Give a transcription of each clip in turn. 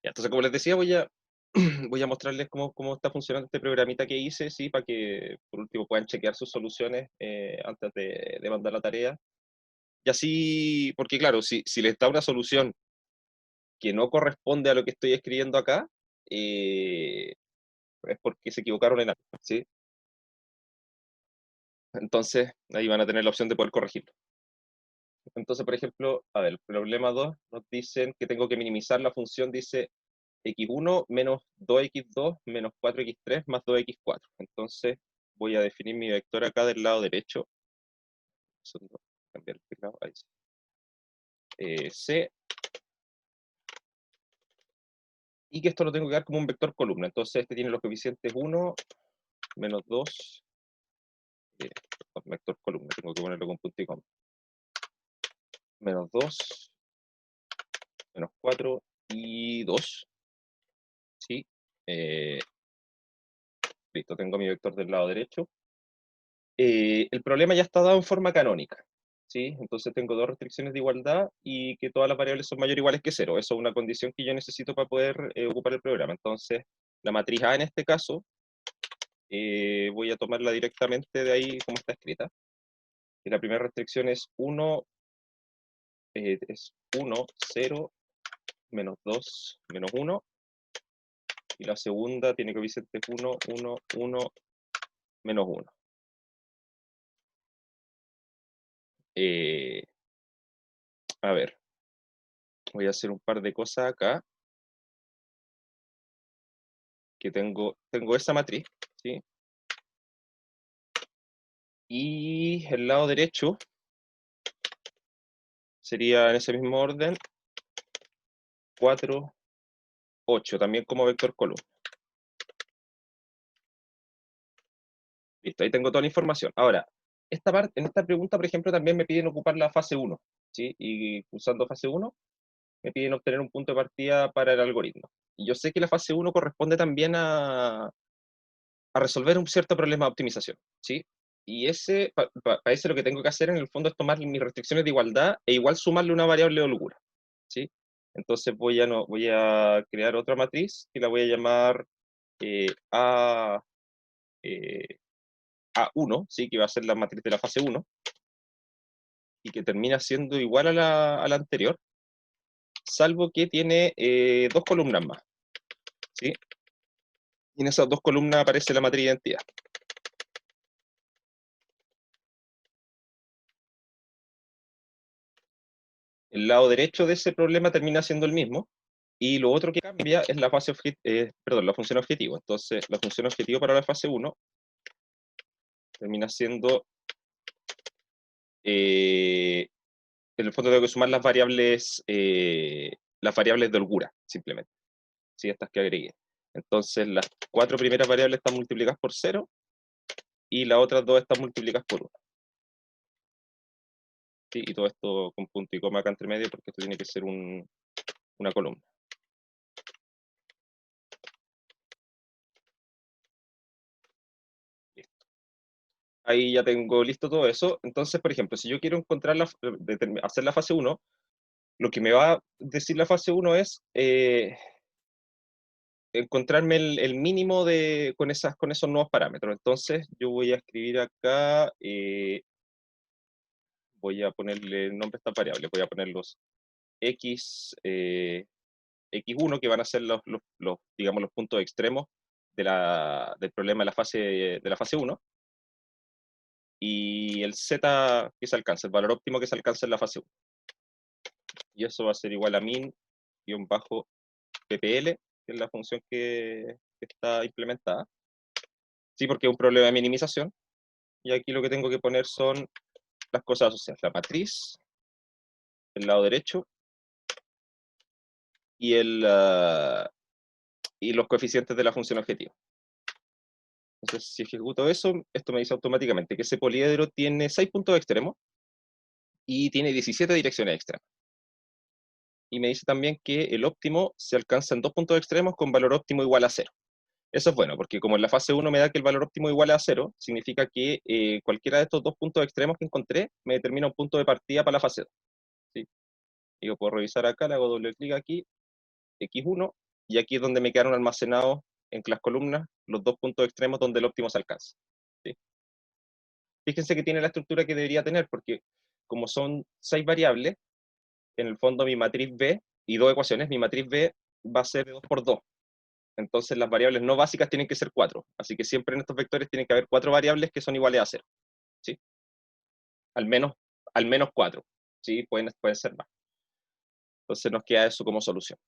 Entonces, como les decía, voy a mostrarles cómo está funcionando este programita que hice, ¿sí? Para que, por último, puedan chequear sus soluciones antes de mandar la tarea. Y así, porque claro, si les da una solución que no corresponde a lo que estoy escribiendo acá, eh, es porque se equivocaron en algo, ¿sí? Entonces, ahí van a tener la opción de poder corregirlo. Entonces, por ejemplo, a ver, el problema 2 nos dicen que tengo que minimizar la función, dice x1 menos 2x2 menos 4x3 más 2x4. Entonces, voy a definir mi vector acá del lado derecho. Cambiar el teclado, ahí sí. C, y que esto lo tengo que dar como un vector columna. Entonces, este tiene los coeficientes 1, menos 2, vector columna, tengo que ponerlo con punto y coma. Menos 2, menos 4 y 2. ¿Sí? Listo, tengo mi vector del lado derecho. El problema ya está dado en forma canónica, ¿sí? Entonces tengo dos restricciones de igualdad y que todas las variables son mayores o iguales que 0. Eso es una condición que yo necesito para poder ocupar el programa. Entonces, la matriz A en este caso, voy a tomarla directamente de ahí como está escrita. Y la primera restricción es 1, 0, menos 2, menos 1. Y la segunda tiene coeficientes 1, 1, 1, menos 1. A ver, voy a hacer un par de cosas acá. Que tengo esa matriz, ¿sí? Y el lado derecho sería en ese mismo orden 4, 8, también como vector columna. Listo, ahí tengo toda la información. Ahora, en esta pregunta, por ejemplo, también me piden ocupar la fase 1, ¿sí? Y usando fase 1, me piden obtener un punto de partida para el algoritmo. Y yo sé que la fase 1 corresponde también a resolver un cierto problema de optimización, ¿sí? Y para ese lo que tengo que hacer en el fondo es tomar mis restricciones de igualdad e igual sumarle una variable de holgura, ¿sí? Entonces voy a crear otra matriz que la voy a llamar A, eh, A1, ¿sí? Que va a ser la matriz de la fase 1 y que termina siendo igual a la anterior, salvo que tiene dos columnas más, ¿sí? Y en esas dos columnas aparece la matriz de identidad. El lado derecho de ese problema termina siendo el mismo, y lo otro que cambia es la función objetivo. Entonces, la función objetivo para la fase 1 termina siendo, en el fondo tengo que sumar las variables de holgura, simplemente, ¿sí? Estas que agregué. Entonces, las cuatro primeras variables están multiplicadas por 0, y las otras dos están multiplicadas por 1. ¿Sí? Y todo esto con punto y coma acá entre medio, porque esto tiene que ser una columna. Ahí ya tengo listo todo eso. Entonces, por ejemplo, si yo quiero hacer la fase 1, lo que me va a decir la fase 1 es encontrarme el mínimo con esos nuevos parámetros. Entonces, yo voy a escribir acá, voy a ponerle nombre a esta variable, voy a poner los x1, que van a ser digamos, los puntos extremos del problema de la fase 1, y el z que se alcanza, el valor óptimo que se alcanza en la fase 1. Y eso va a ser igual a min-ppl, que es la función que está implementada. Sí, porque es un problema de minimización. Y aquí lo que tengo que poner son las cosas asociadas: la matriz, el lado derecho, y, y los coeficientes de la función objetivo. Entonces, si ejecuto eso, esto me dice automáticamente que ese poliedro tiene 6 puntos extremos y tiene 17 direcciones extremas. Y me dice también que el óptimo se alcanza en 2 puntos extremos con valor óptimo igual a 0. Eso es bueno, porque como en la fase 1 me da que el valor óptimo igual a 0, significa que cualquiera de estos dos puntos extremos que encontré me determina un punto de partida para la fase 2. ¿Sí? Y yo puedo revisar acá, le hago doble clic aquí, x1, y aquí es donde me quedaron almacenados en las columnas los dos puntos extremos donde el óptimo se alcanza. ¿Sí? Fíjense que tiene la estructura que debería tener, porque como son 6 variables, en el fondo mi matriz B, y 2 ecuaciones, mi matriz B va a ser de 2 por 2. Entonces las variables no básicas tienen que ser 4. Así que siempre en estos vectores tienen que haber 4 variables que son iguales a 0. ¿Sí? Al menos 4. ¿Sí? Pueden ser más. Entonces nos queda eso como solución.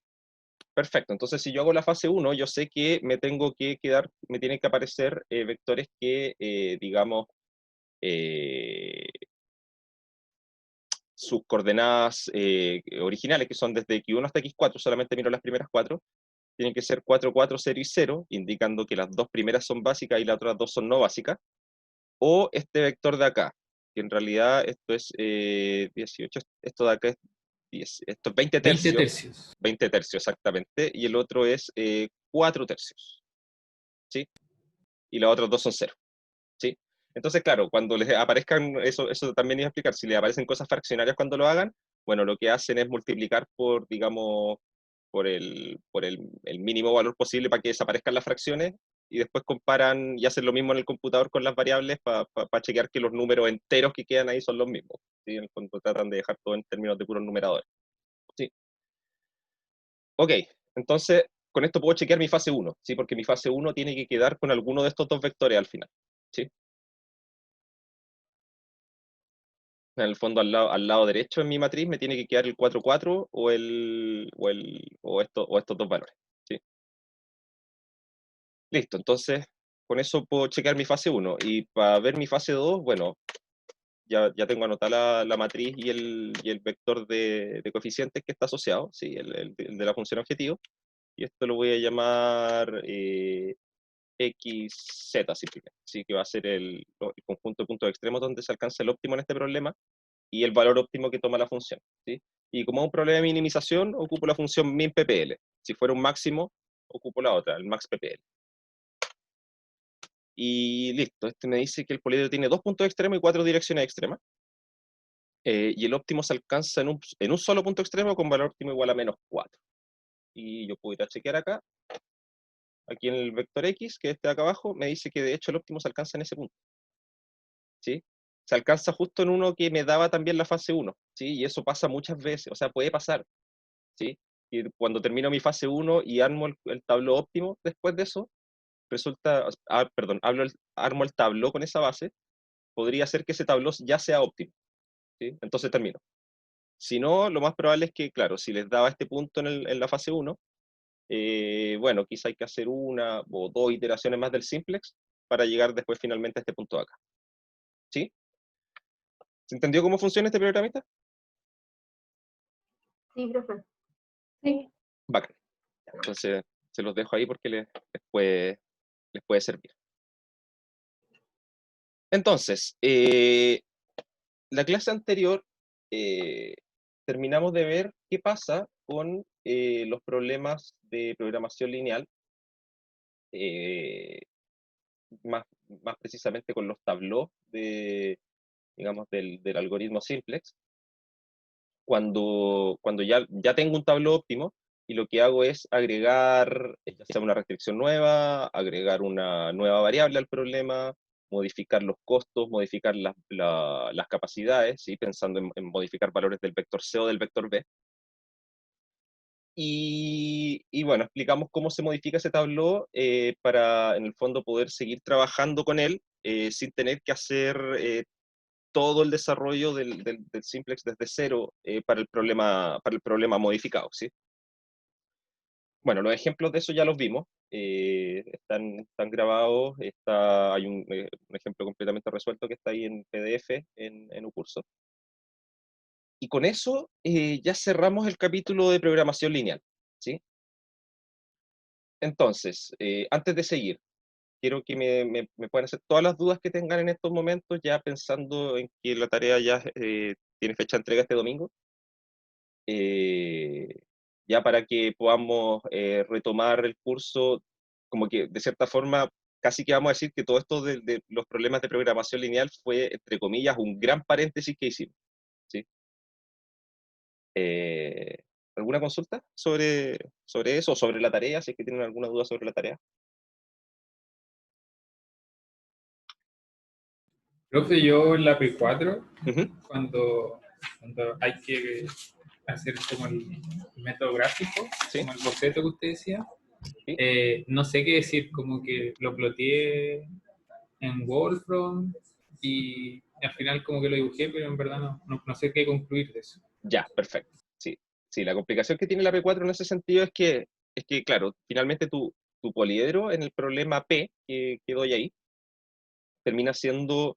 Perfecto, entonces si yo hago la fase 1, yo sé que me tienen que aparecer vectores que, digamos, sus coordenadas originales, que son desde x1 hasta x4, solamente miro las primeras 4, tienen que ser 4, 4, 0 y 0, indicando que las dos primeras son básicas y las otras dos son no básicas, o este vector de acá, que en realidad esto es 18, esto de acá es 10, esto es 20 20 tercios, tercios. 20 tercios exactamente, y el otro es 4 tercios, ¿sí? Y las otras dos son 0, ¿sí? Entonces, claro, cuando les aparezcan, eso también iba a explicar, si les aparecen cosas fraccionarias cuando lo hagan, bueno, lo que hacen es multiplicar por, digamos, el mínimo valor posible para que desaparezcan las fracciones, y después comparan y hacen lo mismo en el computador con las variables para chequear que los números enteros que quedan ahí son los mismos. ¿Sí? En el fondo tratan de dejar todo en términos de puros numeradores. ¿Sí? Ok, entonces con esto puedo chequear mi fase 1, ¿sí? Porque mi fase 1 tiene que quedar con alguno de estos dos vectores al final. ¿Sí? En el fondo, al lado derecho en mi matriz me tiene que quedar el 4, 4 o estos dos valores. ¿Sí? Listo, entonces con eso puedo checar mi fase 1. Y para ver mi fase 2, bueno, ya tengo anotada la matriz y el vector de coeficientes que está asociado, ¿sí? El de la función objetivo. Y esto lo voy a llamar XZ simplemente. ¿Sí? Que va a ser el conjunto de puntos extremos donde se alcanza el óptimo en este problema y el valor óptimo que toma la función. ¿Sí? Y como es un problema de minimización, ocupo la función min ppl. Si fuera un máximo, ocupo la otra, el max ppl. Y listo, este me dice que el poliedro tiene 2 puntos extremos y 4 direcciones extremas. Y el óptimo se alcanza en un solo punto extremo con valor óptimo igual a menos 4. Y yo puedo ir a chequear acá, aquí en el vector X, que está acá abajo, me dice que de hecho el óptimo se alcanza en ese punto. ¿Sí? Se alcanza justo en uno que me daba también la fase 1. ¿Sí? Y eso pasa muchas veces, o sea, puede pasar. ¿Sí? Y cuando termino mi fase 1 y armo el tabló óptimo, después de eso, resulta, armo el tabló con esa base, podría ser que ese tabló ya sea óptimo. ¿Sí? Entonces termino. Si no, lo más probable es que, claro, si les daba este punto en la fase 1, bueno, quizá hay que hacer una o dos iteraciones más del simplex para llegar después finalmente a este punto de acá. ¿Sí? ¿Se entendió cómo funciona este programita? Sí, profe. Sí. Bacán. Entonces, se los dejo ahí porque les puede servir. Entonces, la clase anterior terminamos de ver qué pasa con los problemas de programación lineal, más, más precisamente con los tableaux digamos, del algoritmo simplex, cuando ya tengo un tablero óptimo y lo que hago es agregar ya sea una restricción nueva, agregar una nueva variable al problema, modificar los costos, modificar las capacidades, ¿sí? Pensando en modificar valores del vector C o del vector B. Y bueno, explicamos cómo se modifica ese tablero para, en el fondo, poder seguir trabajando con él sin tener que hacer todo el desarrollo del simplex desde cero para el problema modificado, ¿sí? Bueno, los ejemplos de eso ya los vimos, están grabados, hay un ejemplo completamente resuelto que está ahí en PDF en un curso. Y con eso ya cerramos el capítulo de programación lineal, ¿sí? Entonces, antes de seguir, quiero que me puedan hacer todas las dudas que tengan en estos momentos, ya pensando en que la tarea ya tiene fecha de entrega este domingo, eh, ya para que podamos retomar el curso, como que de cierta forma, casi que vamos a decir que todo esto de los problemas de programación lineal fue, entre comillas, un gran paréntesis que hicimos, ¿sí? ¿Alguna consulta sobre eso o sobre la tarea? Si es que tienen alguna duda sobre la tarea. Profe, yo en la P4, Ujú, cuando hay que hacer como el método gráfico, sí, como el boceto que usted decía, sí. no sé qué decir, como que lo ploteé en Wolfram y al final como que lo dibujé, pero en verdad no sé qué concluir de eso. Ya, perfecto. Sí, sí, la complicación que tiene la P4 en ese sentido es que claro, finalmente tu poliedro en el problema P que doy ahí termina siendo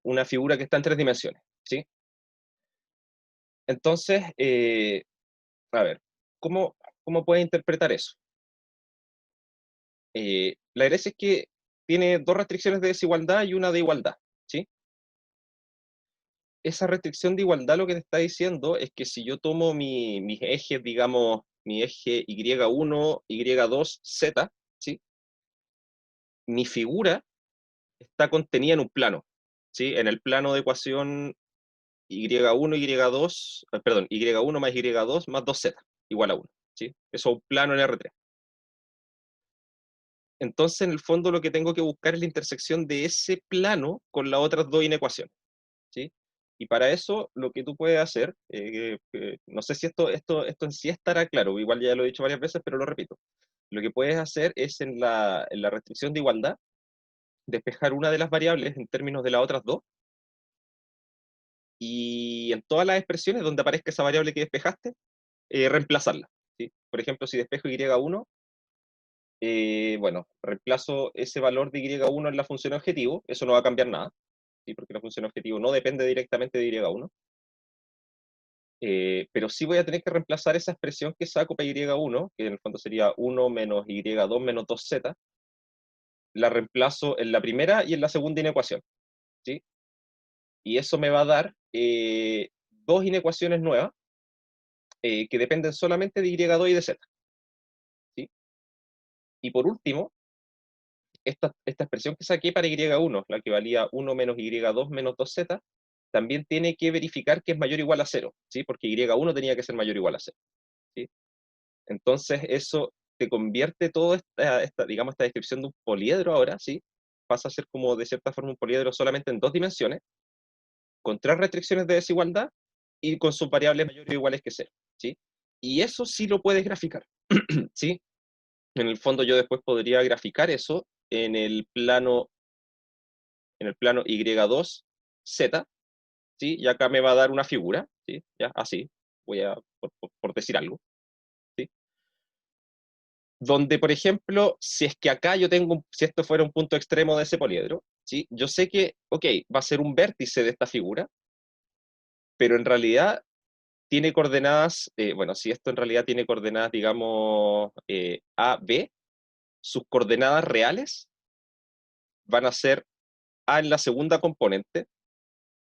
una figura que está en 3 dimensiones, ¿sí? Entonces, a ver, ¿cómo puedes interpretar eso? La gracia es que tiene 2 restricciones de desigualdad y una de igualdad, ¿sí? Esa restricción de igualdad lo que te está diciendo es que si yo tomo mis ejes, digamos, mi eje Y1, Y2, Z, ¿sí? Mi figura está contenida en un plano, ¿sí? En el plano de ecuación Y1, Y2, perdón, Y1 más Y2 más 2Z, igual a 1, ¿sí? Eso es un plano en R3. Entonces, en el fondo, lo que tengo que buscar es la intersección de ese plano con las otras dos inecuaciones, ¿sí? Y para eso, lo que tú puedes hacer, no sé si esto en sí estará claro, igual ya lo he dicho varias veces, pero lo repito. Lo que puedes hacer es en la restricción de igualdad, despejar una de las variables en términos de las otras dos, y en todas las expresiones donde aparezca esa variable que despejaste, reemplazarla, ¿sí? Por ejemplo, si despejo Y1, bueno, reemplazo ese valor de Y1 en la función objetivo, eso no va a cambiar nada, ¿sí? Porque la función objetivo no depende directamente de Y1, pero sí voy a tener que reemplazar esa expresión que saco para Y1, que en el fondo sería 1 menos Y2 menos 2Z, la reemplazo en la primera y en la segunda inecuación, ¿sí? Y eso me va a dar dos inecuaciones nuevas que dependen solamente de Y2 y de Z, ¿sí? Y por último, esta expresión que saqué para Y1, la que valía 1 menos Y2 menos 2Z, también tiene que verificar que es mayor o igual a 0, ¿sí? Porque Y1 tenía que ser mayor o igual a 0, ¿sí? Entonces eso te convierte toda digamos, esta descripción de un poliedro ahora, ¿sí? Pasa a ser como de cierta forma un poliedro solamente en 2 dimensiones, con 3 restricciones de desigualdad y con sus variables mayores o iguales que 0, ¿sí? Y eso sí lo puedes graficar, ¿sí? En el fondo yo después podría graficar eso en el plano Y2Z, ¿sí? Y acá me va a dar una figura, ¿sí? Ya, así, por decir algo, ¿sí? Donde, por ejemplo, si es que acá si esto fuera un punto extremo de ese poliedro, ¿sí? Yo sé que, ok, va a ser un vértice de esta figura, pero en realidad tiene coordenadas, bueno, si esto en realidad tiene coordenadas, digamos, A, B, sus coordenadas reales van a ser A en la segunda componente,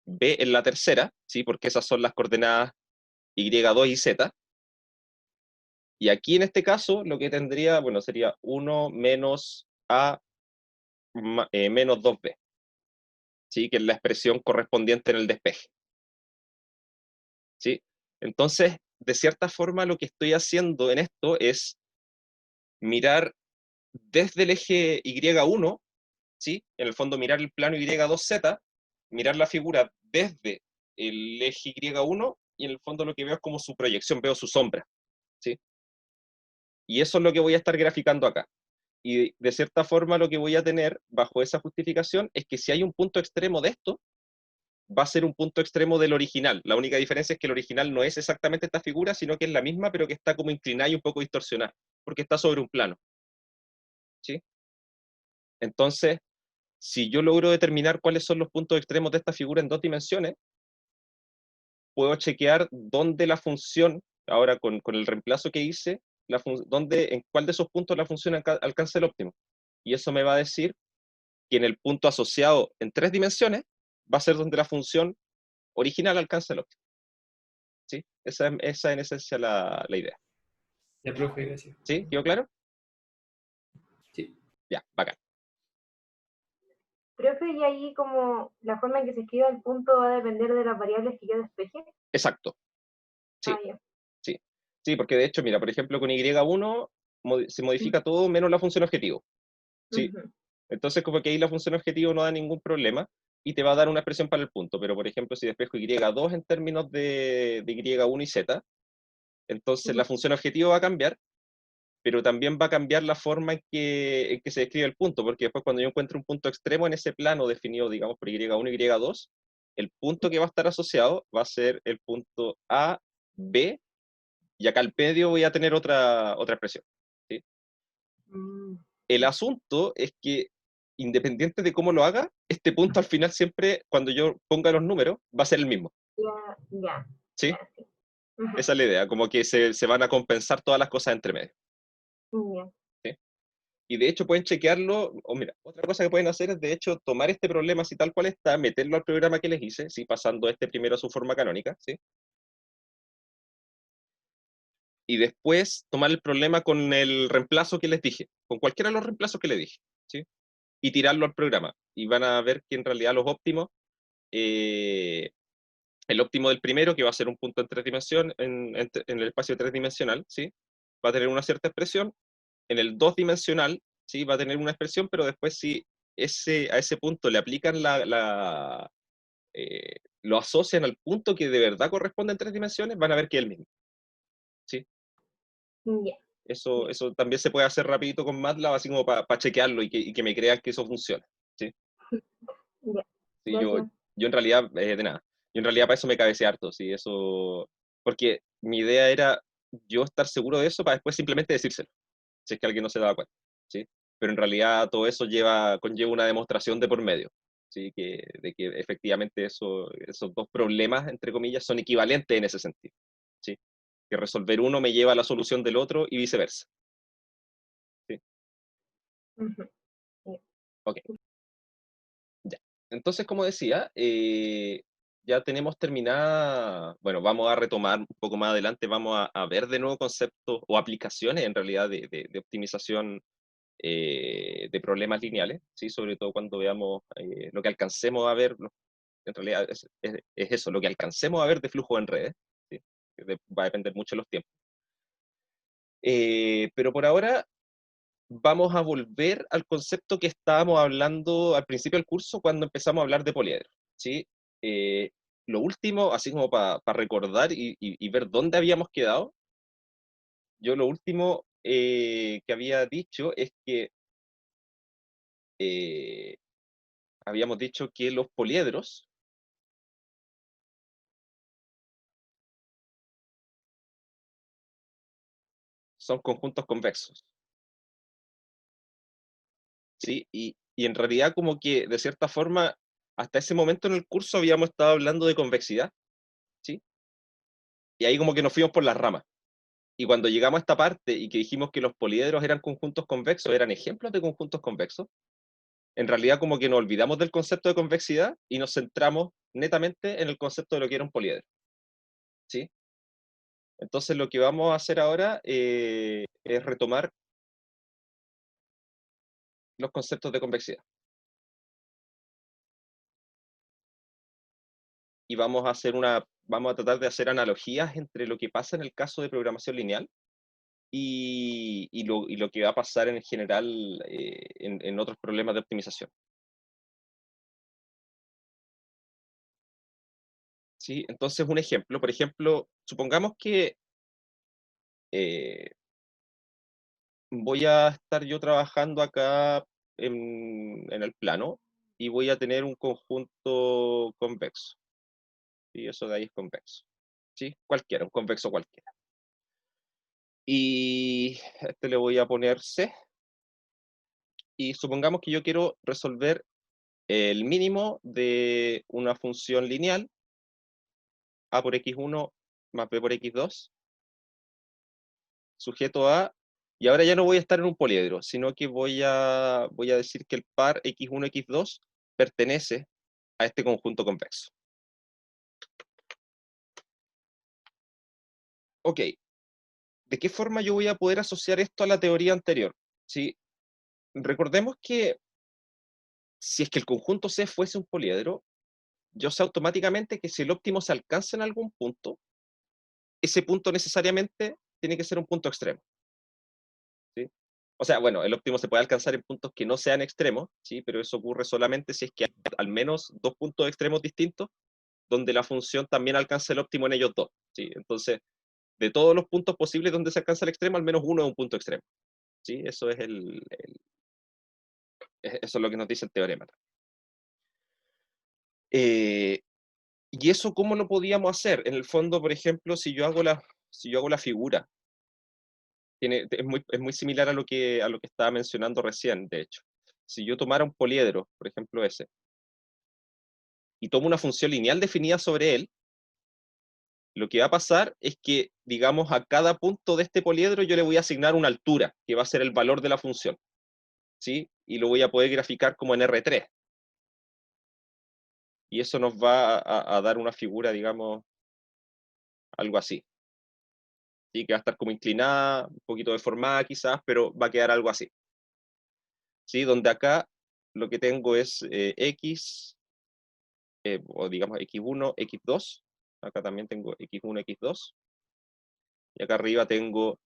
B en la tercera, ¿sí? Porque esas son las coordenadas Y2 y Z. Y aquí en este caso lo que tendría, bueno, sería 1 menos A menos 2B, ¿sí? Que es la expresión correspondiente en el despeje, ¿sí? Entonces, de cierta forma, lo que estoy haciendo en esto es mirar desde el eje Y1, ¿sí? En el fondo mirar el plano Y2Z, mirar la figura desde el eje Y1 y en el fondo lo que veo es como su proyección, veo su sombra, ¿sí? Y eso es lo que voy a estar graficando acá. Y de cierta forma lo que voy a tener bajo esa justificación es que si hay un punto extremo de esto, va a ser un punto extremo del original. La única diferencia es que el original no es exactamente esta figura, sino que es la misma, pero que está como inclinada y un poco distorsionada, porque está sobre un plano, ¿sí? Entonces, si yo logro determinar cuáles son los puntos extremos de esta figura en 2 dimensiones, puedo chequear dónde la función, ahora con el reemplazo que hice, en cuál de esos puntos la función alcanza el óptimo. Y eso me va a decir que en el punto asociado en 3 dimensiones va a ser donde la función original alcanza el óptimo, ¿sí? Esa en esencia la idea. Ya, profe, gracias. ¿Sí? ¿Quedó claro? Sí. Ya, bacán. Profe, y ahí como la forma en que se escriba el punto va a depender de las variables que yo despeje. Exacto. Ah, Sí, ya. sí. Sí, porque de hecho, mira, por ejemplo, con Y1 se modifica todo menos la función objetivo. ¿Sí? Ujú. Entonces, como que ahí la función objetivo no da ningún problema y te va a dar una expresión para el punto. Pero, por ejemplo, si despejo Y2 en términos de Y1 y Z, entonces la función objetivo va a cambiar, pero también va a cambiar la forma en que se describe el punto, porque después cuando yo encuentre un punto extremo en ese plano definido, digamos, por Y1 y Y2, el punto que va a estar asociado va a ser el punto A, B, y acá al medio voy a tener otra expresión. ¿Sí? Mm, El asunto es que, independiente de cómo lo haga, este punto al final siempre, cuando yo ponga los números, va a ser el mismo. ya, ya, ¿Sí? ya, sí. Ujú. Esa es la idea, como que se van a compensar todas las cosas entre medio. Ya. ¿Sí? Y de hecho pueden chequearlo, o mira, otra cosa que pueden hacer es de hecho tomar este problema así tal cual está, meterlo al programa que les hice, ¿sí? Pasando este primero a su forma canónica, ¿sí? Y después tomar el problema con el reemplazo que les dije, con cualquiera de los reemplazos que les dije, ¿sí? Y tirarlo al programa. Y van a ver que en realidad los óptimos, eh, el óptimo del primero, que va a ser un punto en tres dimensiones, en el espacio tridimensional, ¿sí? Va a tener una cierta expresión. En el dos dimensional, ¿sí? Va a tener una expresión, pero después si a ese punto le aplican lo asocian al punto que de verdad corresponde en tres dimensiones, van a ver que es el mismo. ¿Sí? Ya. Eso también se puede hacer rapidito con MATLAB, así como para chequearlo y que me crean que eso funciona. ¿Sí? Ya. Sí, Gracias. yo en realidad, de nada, yo en realidad para eso me cabeceé harto, ¿sí? Porque mi idea era yo estar seguro de eso para después simplemente decírselo, si es que alguien no se daba cuenta, ¿sí? Pero en realidad todo eso conlleva una demostración de por medio, ¿sí? De que efectivamente esos dos problemas, entre comillas, son equivalentes en ese sentido, ¿sí? Que resolver uno me lleva a la solución del otro y viceversa, ¿sí? Ujú. Ok, ya. Entonces, como decía, ya tenemos terminada, bueno, vamos a retomar un poco más adelante, vamos a ver de nuevo conceptos o aplicaciones en realidad de optimización de problemas lineales, ¿sí? Sobre todo cuando veamos lo que alcancemos a ver, en realidad es eso, lo que alcancemos a ver de flujo en redes, ¿sí? Va a depender mucho de los tiempos. Pero por ahora vamos a volver al concepto que estábamos hablando al principio del curso cuando empezamos a hablar de poliedros, ¿sí? Eh, lo último, así como para recordar y ver dónde habíamos quedado, yo lo último que había dicho es que eh, habíamos dicho que los poliedros son conjuntos convexos, ¿sí? Y en realidad como que de cierta forma, hasta ese momento en el curso habíamos estado hablando de convexidad, ¿sí? Y ahí como que nos fuimos por las ramas. Y cuando llegamos a esta parte y que dijimos que los poliedros eran conjuntos convexos, eran ejemplos de conjuntos convexos, en realidad como que nos olvidamos del concepto de convexidad y nos centramos netamente en el concepto de lo que era un poliedro, ¿sí? Entonces lo que vamos a hacer ahora es retomar los conceptos de convexidad. Y vamos a tratar de hacer analogías entre lo que pasa en el caso de programación lineal y lo que va a pasar en general en otros problemas de optimización. ¿Sí? Entonces, un ejemplo, por ejemplo, supongamos que eh, voy a estar yo trabajando acá en el plano y voy a tener un conjunto convexo. Y eso de ahí es convexo. ¿Sí? Cualquiera, un convexo cualquiera. Y este le voy a poner C. Y supongamos que yo quiero resolver el mínimo de una función lineal, a por x1 más b por x2, sujeto a, y ahora ya no voy a estar en un poliedro, sino que voy a decir que el par x1, x2 pertenece a este conjunto convexo. Ok, ¿de qué forma yo voy a poder asociar esto a la teoría anterior? ¿Sí? Recordemos que si es que el conjunto C fuese un poliedro, yo sé automáticamente que si el óptimo se alcanza en algún punto, ese punto necesariamente tiene que ser un punto extremo. ¿Sí? O sea, bueno, el óptimo se puede alcanzar en puntos que no sean extremos, ¿sí? Pero eso ocurre solamente si es que hay al menos dos puntos extremos distintos donde la función también alcanza el óptimo en ellos dos. ¿Sí? Entonces, de todos los puntos posibles donde se alcanza el extremo, al menos uno es un punto extremo. ¿Sí? Eso es eso es lo que nos dice el teorema. ¿Y eso cómo lo podíamos hacer? En el fondo, por ejemplo, si yo hago la figura, es muy similar a lo que estaba mencionando recién, de hecho. Si yo tomara un poliedro, por ejemplo ese, y tomo una función lineal definida sobre él, lo que va a pasar es que, digamos, a cada punto de este poliedro yo le voy a asignar una altura, que va a ser el valor de la función, ¿sí? Y lo voy a poder graficar como en R3. Y eso nos va a dar una figura, digamos, algo así. ¿Sí? Que va a estar como inclinada, un poquito deformada quizás, pero va a quedar algo así. ¿Sí? Donde acá lo que tengo es X, o digamos X1, X2. Acá también tengo X1, X2. Y acá arriba estoy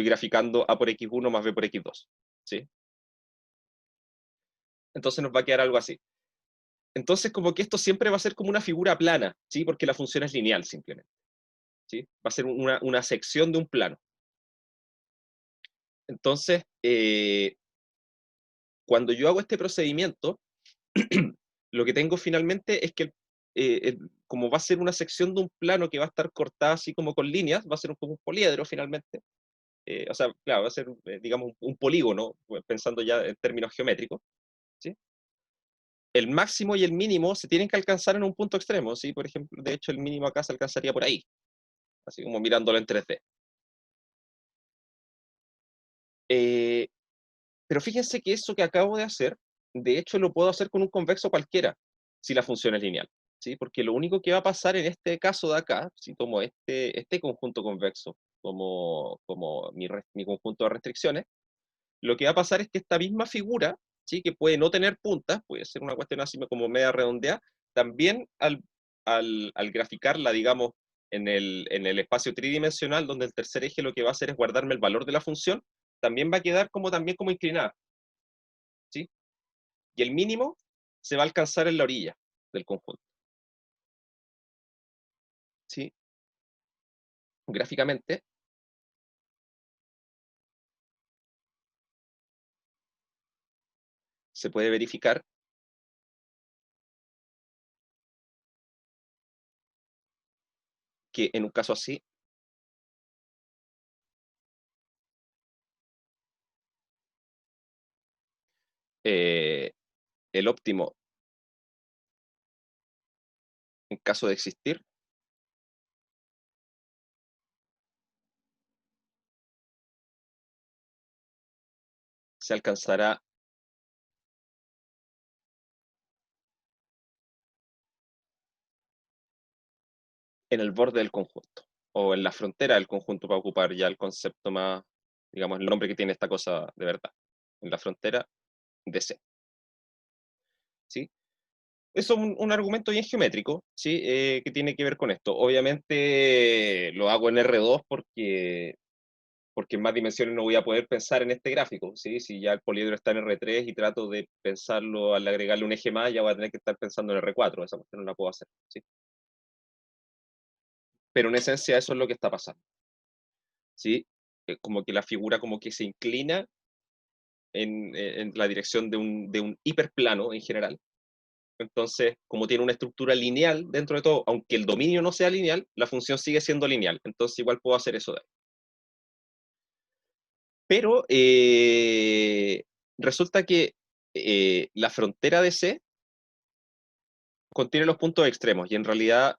graficando A por X1 más B por X2. ¿Sí? Entonces nos va a quedar algo así. Entonces, como que esto siempre va a ser como una figura plana, ¿sí? Porque la función es lineal, simplemente. ¿Sí? Va a ser una sección de un plano. Entonces, cuando yo hago este procedimiento, lo que tengo finalmente es que, como va a ser una sección de un plano que va a estar cortada así como con líneas, va a ser como un poliedro finalmente. O sea, claro, va a ser, digamos, un polígono, pensando ya en términos geométricos. ¿Sí? El máximo y el mínimo se tienen que alcanzar en un punto extremo, ¿sí? Por ejemplo, de hecho, el mínimo acá se alcanzaría por ahí, así como mirándolo en 3D. Eh, pero fíjense que eso que acabo de hacer, de hecho, lo puedo hacer con un convexo cualquiera, si la función es lineal, ¿sí? Porque lo único que va a pasar en este caso de acá, si tomo este conjunto convexo como mi conjunto de restricciones, lo que va a pasar es que esta misma figura, ¿sí? Que puede no tener puntas, puede ser una cuestión así como media redondeada, también al graficarla, digamos, en el espacio tridimensional, donde el tercer eje lo que va a hacer es guardarme el valor de la función, también va a quedar también como inclinada. ¿Sí? Y el mínimo se va a alcanzar en la orilla del conjunto. ¿Sí? Gráficamente se puede verificar que en un caso así, eh, el óptimo, en caso de existir, se alcanzará en el borde del conjunto, o en la frontera del conjunto, para ocupar ya el concepto más, digamos, el nombre que tiene esta cosa de verdad, en la frontera de C. ¿Sí? Eso es un argumento bien geométrico, ¿sí? Que tiene que ver con esto. Obviamente lo hago en R2 porque en más dimensiones no voy a poder pensar en este gráfico, ¿sí? Si ya el poliedro está en R3 y trato de pensarlo al agregarle un eje más, ya voy a tener que estar pensando en R4, esa cuestión no la puedo hacer, ¿sí? Pero en esencia eso es lo que está pasando, ¿sí? Como que la figura como que se inclina en la dirección de un hiperplano en general. Entonces, como tiene una estructura lineal dentro de todo, aunque el dominio no sea lineal, la función sigue siendo lineal. Entonces, igual puedo hacer eso de ahí. Pero resulta que la frontera de C contiene los puntos extremos y en realidad,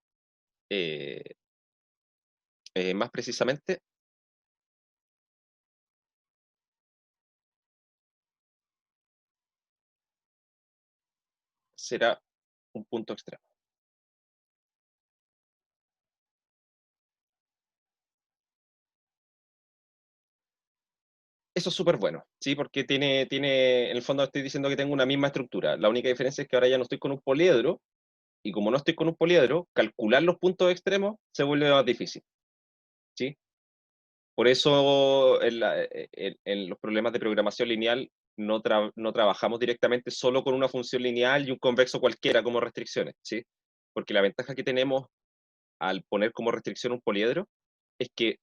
eh, más precisamente, será un punto extremo. Eso es súper bueno, ¿sí? Porque en el fondo estoy diciendo que tengo una misma estructura. La única diferencia es que ahora ya no estoy con un poliedro, y como no estoy con un poliedro, calcular los puntos extremos se vuelve más difícil, ¿sí? Por eso en los problemas de programación lineal no trabajamos directamente solo con una función lineal y un convexo cualquiera como restricciones, ¿sí? Porque la ventaja que tenemos al poner como restricción un poliedro es que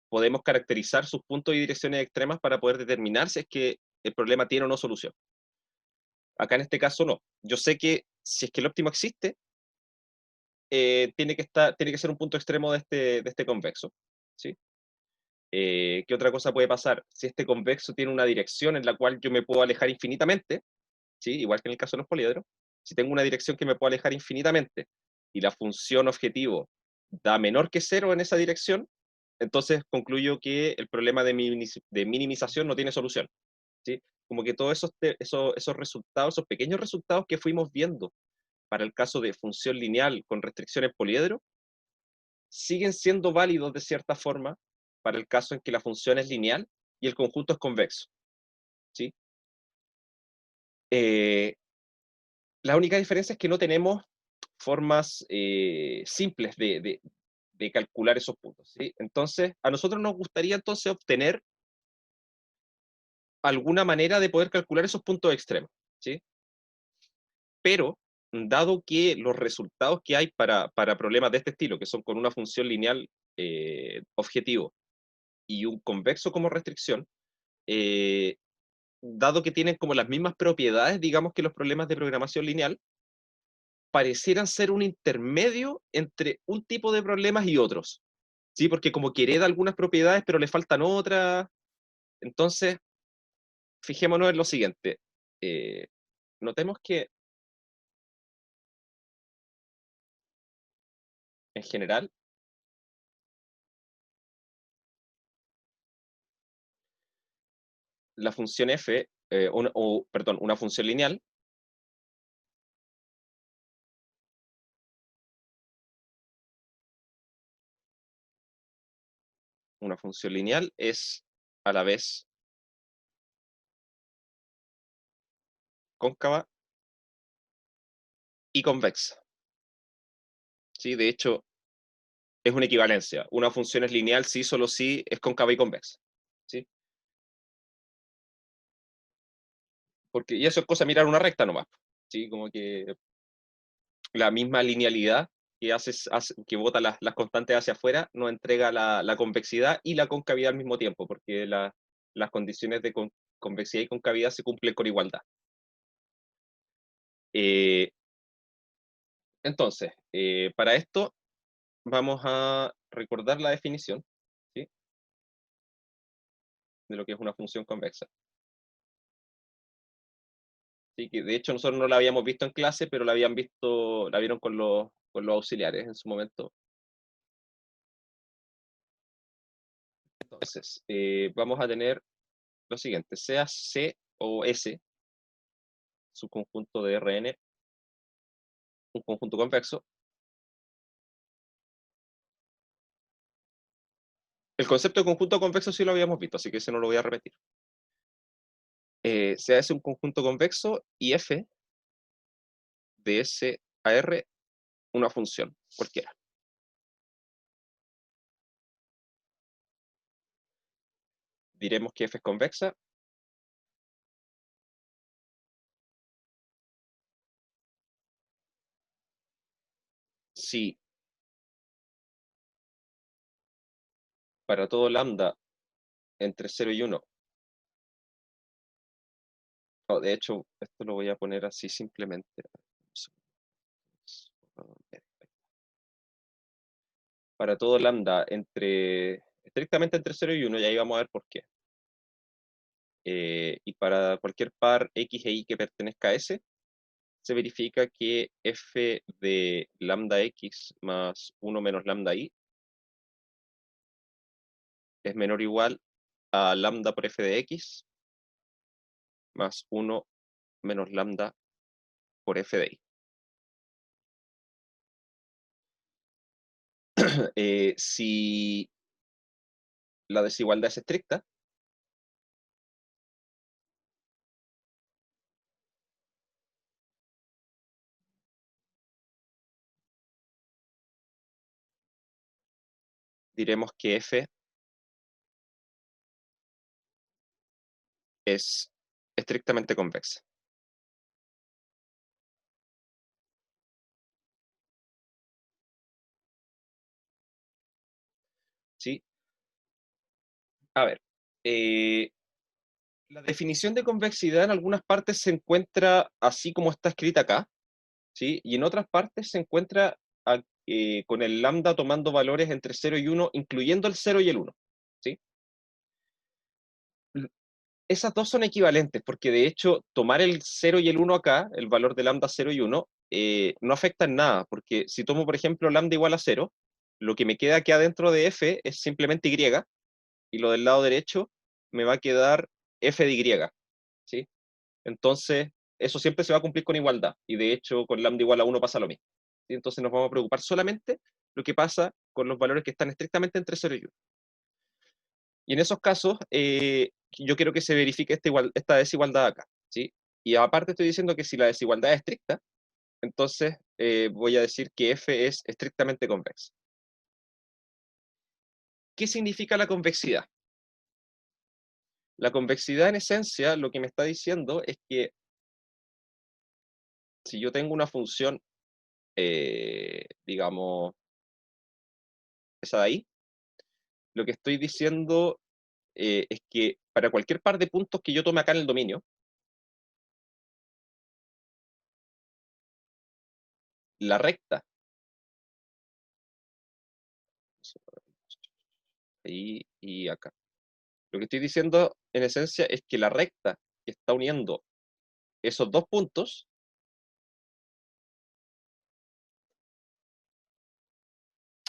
podemos caracterizar sus puntos y direcciones extremas para poder determinar si es que el problema tiene o no solución. Acá en este caso no. Yo sé que si es que el óptimo existe, tiene que ser un punto extremo de este convexo, ¿sí? ¿Qué otra cosa puede pasar? Si este convexo tiene una dirección en la cual yo me puedo alejar infinitamente, ¿sí? Igual que en el caso de los poliedros, si tengo una dirección que me puedo alejar infinitamente y la función objetivo da menor que cero en esa dirección, entonces concluyo que el problema de minimización no tiene solución, ¿sí? Como que todos esos resultados, esos pequeños resultados que fuimos viendo para el caso de función lineal con restricciones poliedro, siguen siendo válidos de cierta forma para el caso en que la función es lineal y el conjunto es convexo, ¿sí? La única diferencia es que no tenemos formas simples de calcular esos puntos, ¿sí? Entonces, a nosotros nos gustaría entonces obtener alguna manera de poder calcular esos puntos extremos, ¿sí? Pero, dado que los resultados que hay para problemas de este estilo, que son con una función lineal objetivo y un convexo como restricción, eh, dado que tienen como las mismas propiedades, digamos, que los problemas de programación lineal, parecieran ser un intermedio entre un tipo de problemas y otros, ¿sí? Porque como que hereda algunas propiedades, pero le faltan otras. Entonces, fijémonos en lo siguiente. Eh, Notemos que, en general, la función f, perdón, una función lineal, es a la vez cóncava y convexa, ¿sí? De hecho, es una equivalencia. Una función es lineal si solo si es cóncava y convexa, ¿sí? Porque, y eso es cosa mirar una recta nomás, ¿sí? Como que la misma linealidad que bota las constantes hacia afuera nos entrega la convexidad y la concavidad al mismo tiempo, porque las condiciones de convexidad y concavidad se cumplen con igualdad. Eh, entonces, para esto vamos a recordar la definición, ¿sí? De lo que es una función convexa. Sí, que de hecho nosotros no la habíamos visto en clase, pero la vieron con los auxiliares en su momento. Entonces, vamos a tener lo siguiente, sea C o S, su conjunto de Rn, un conjunto convexo. El concepto de conjunto convexo sí lo habíamos visto, así que ese no lo voy a repetir. Sea S un conjunto convexo y F de S a R una función cualquiera. Diremos que F es convexa si para todo lambda entre 0 y 1, no, de hecho, esto lo voy a poner así simplemente. Para todo lambda estrictamente entre 0 y 1, y ahí vamos a ver por qué. Y para cualquier par X e Y que pertenezca a S, se verifica que f de lambda X más 1 menos lambda Y es menor o igual a lambda por f de X más 1 menos lambda por f de Y. Si la desigualdad es estricta, diremos que f es estrictamente convexa. ¿Sí? A ver, la definición de convexidad en algunas partes se encuentra así como está escrita acá, ¿sí? Y en otras partes se encuentra con el lambda tomando valores entre 0 y 1, incluyendo el 0 y el 1, ¿sí? Esas dos son equivalentes, porque de hecho tomar el 0 y el 1 acá, el valor de lambda 0 y 1, no afecta en nada, porque si tomo, por ejemplo, lambda igual a 0, lo que me queda aquí adentro de f es simplemente y, y lo del lado derecho me va a quedar f de y, ¿sí? Entonces, eso siempre se va a cumplir con igualdad, y de hecho con lambda igual a 1 pasa lo mismo, ¿sí? Entonces nos vamos a preocupar solamente lo que pasa con los valores que están estrictamente entre 0 y 1. Y en esos casos, yo quiero que se verifique esta desigualdad acá, ¿sí? Y aparte estoy diciendo que si la desigualdad es estricta, entonces voy a decir que f es estrictamente convexa. ¿Qué significa la convexidad? La convexidad, en esencia, lo que me está diciendo es que si yo tengo una función, digamos, esa de ahí, lo que estoy diciendo es que para cualquier par de puntos que yo tome acá en el dominio, la recta, ahí y acá. Lo que estoy diciendo, en esencia, es que la recta que está uniendo esos dos puntos,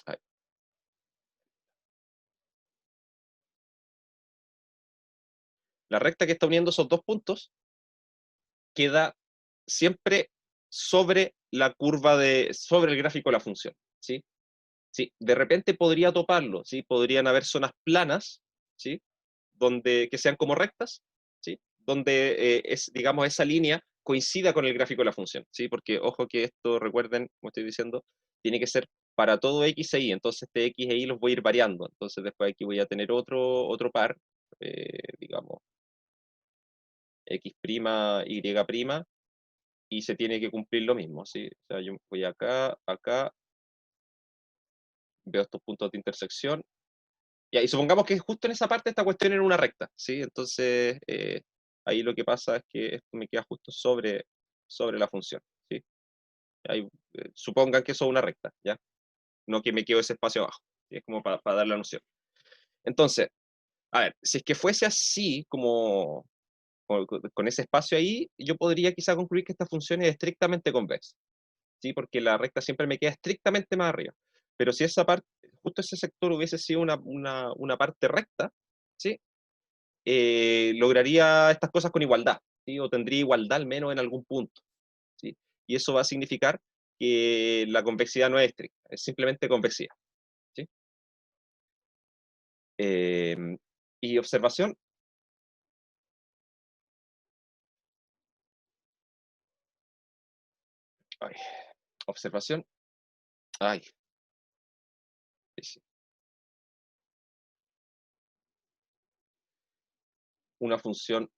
ay, la recta que está uniendo esos dos puntos queda siempre sobre la curva sobre el gráfico de la función, ¿sí? Sí, de repente podría toparlo, ¿sí? Podrían haber zonas planas, ¿sí? Que sean como rectas, ¿sí? Donde digamos, esa línea coincida con el gráfico de la función, ¿sí? Porque, ojo que esto, recuerden, como estoy diciendo, tiene que ser para todo x e y, entonces este x e y los voy a ir variando, entonces después aquí voy a tener otro par, digamos, x', y', y se tiene que cumplir lo mismo, ¿sí? O sea, yo voy acá, veo estos puntos de intersección, y supongamos que justo en esa parte esta cuestión era una recta, ¿sí? Entonces, ahí lo que pasa es que esto me queda justo sobre la función, ¿sí? Ahí, supongan que eso es una recta, ¿ya? No que me quedo ese espacio abajo, ¿sí? Es como para dar la noción. Entonces, a ver, si es que fuese así, como con ese espacio ahí, yo podría quizá concluir que esta función es estrictamente convexa, ¿sí? Porque la recta siempre me queda estrictamente más arriba. Pero si esa parte, justo ese sector hubiese sido una parte recta, ¿sí? Lograría estas cosas con igualdad, ¿sí? O tendría igualdad al menos en algún punto, ¿sí? Y eso va a significar que la convexidad no es estricta, es simplemente convexidad, ¿sí? Y observación, ay, observación, ay, sí, una función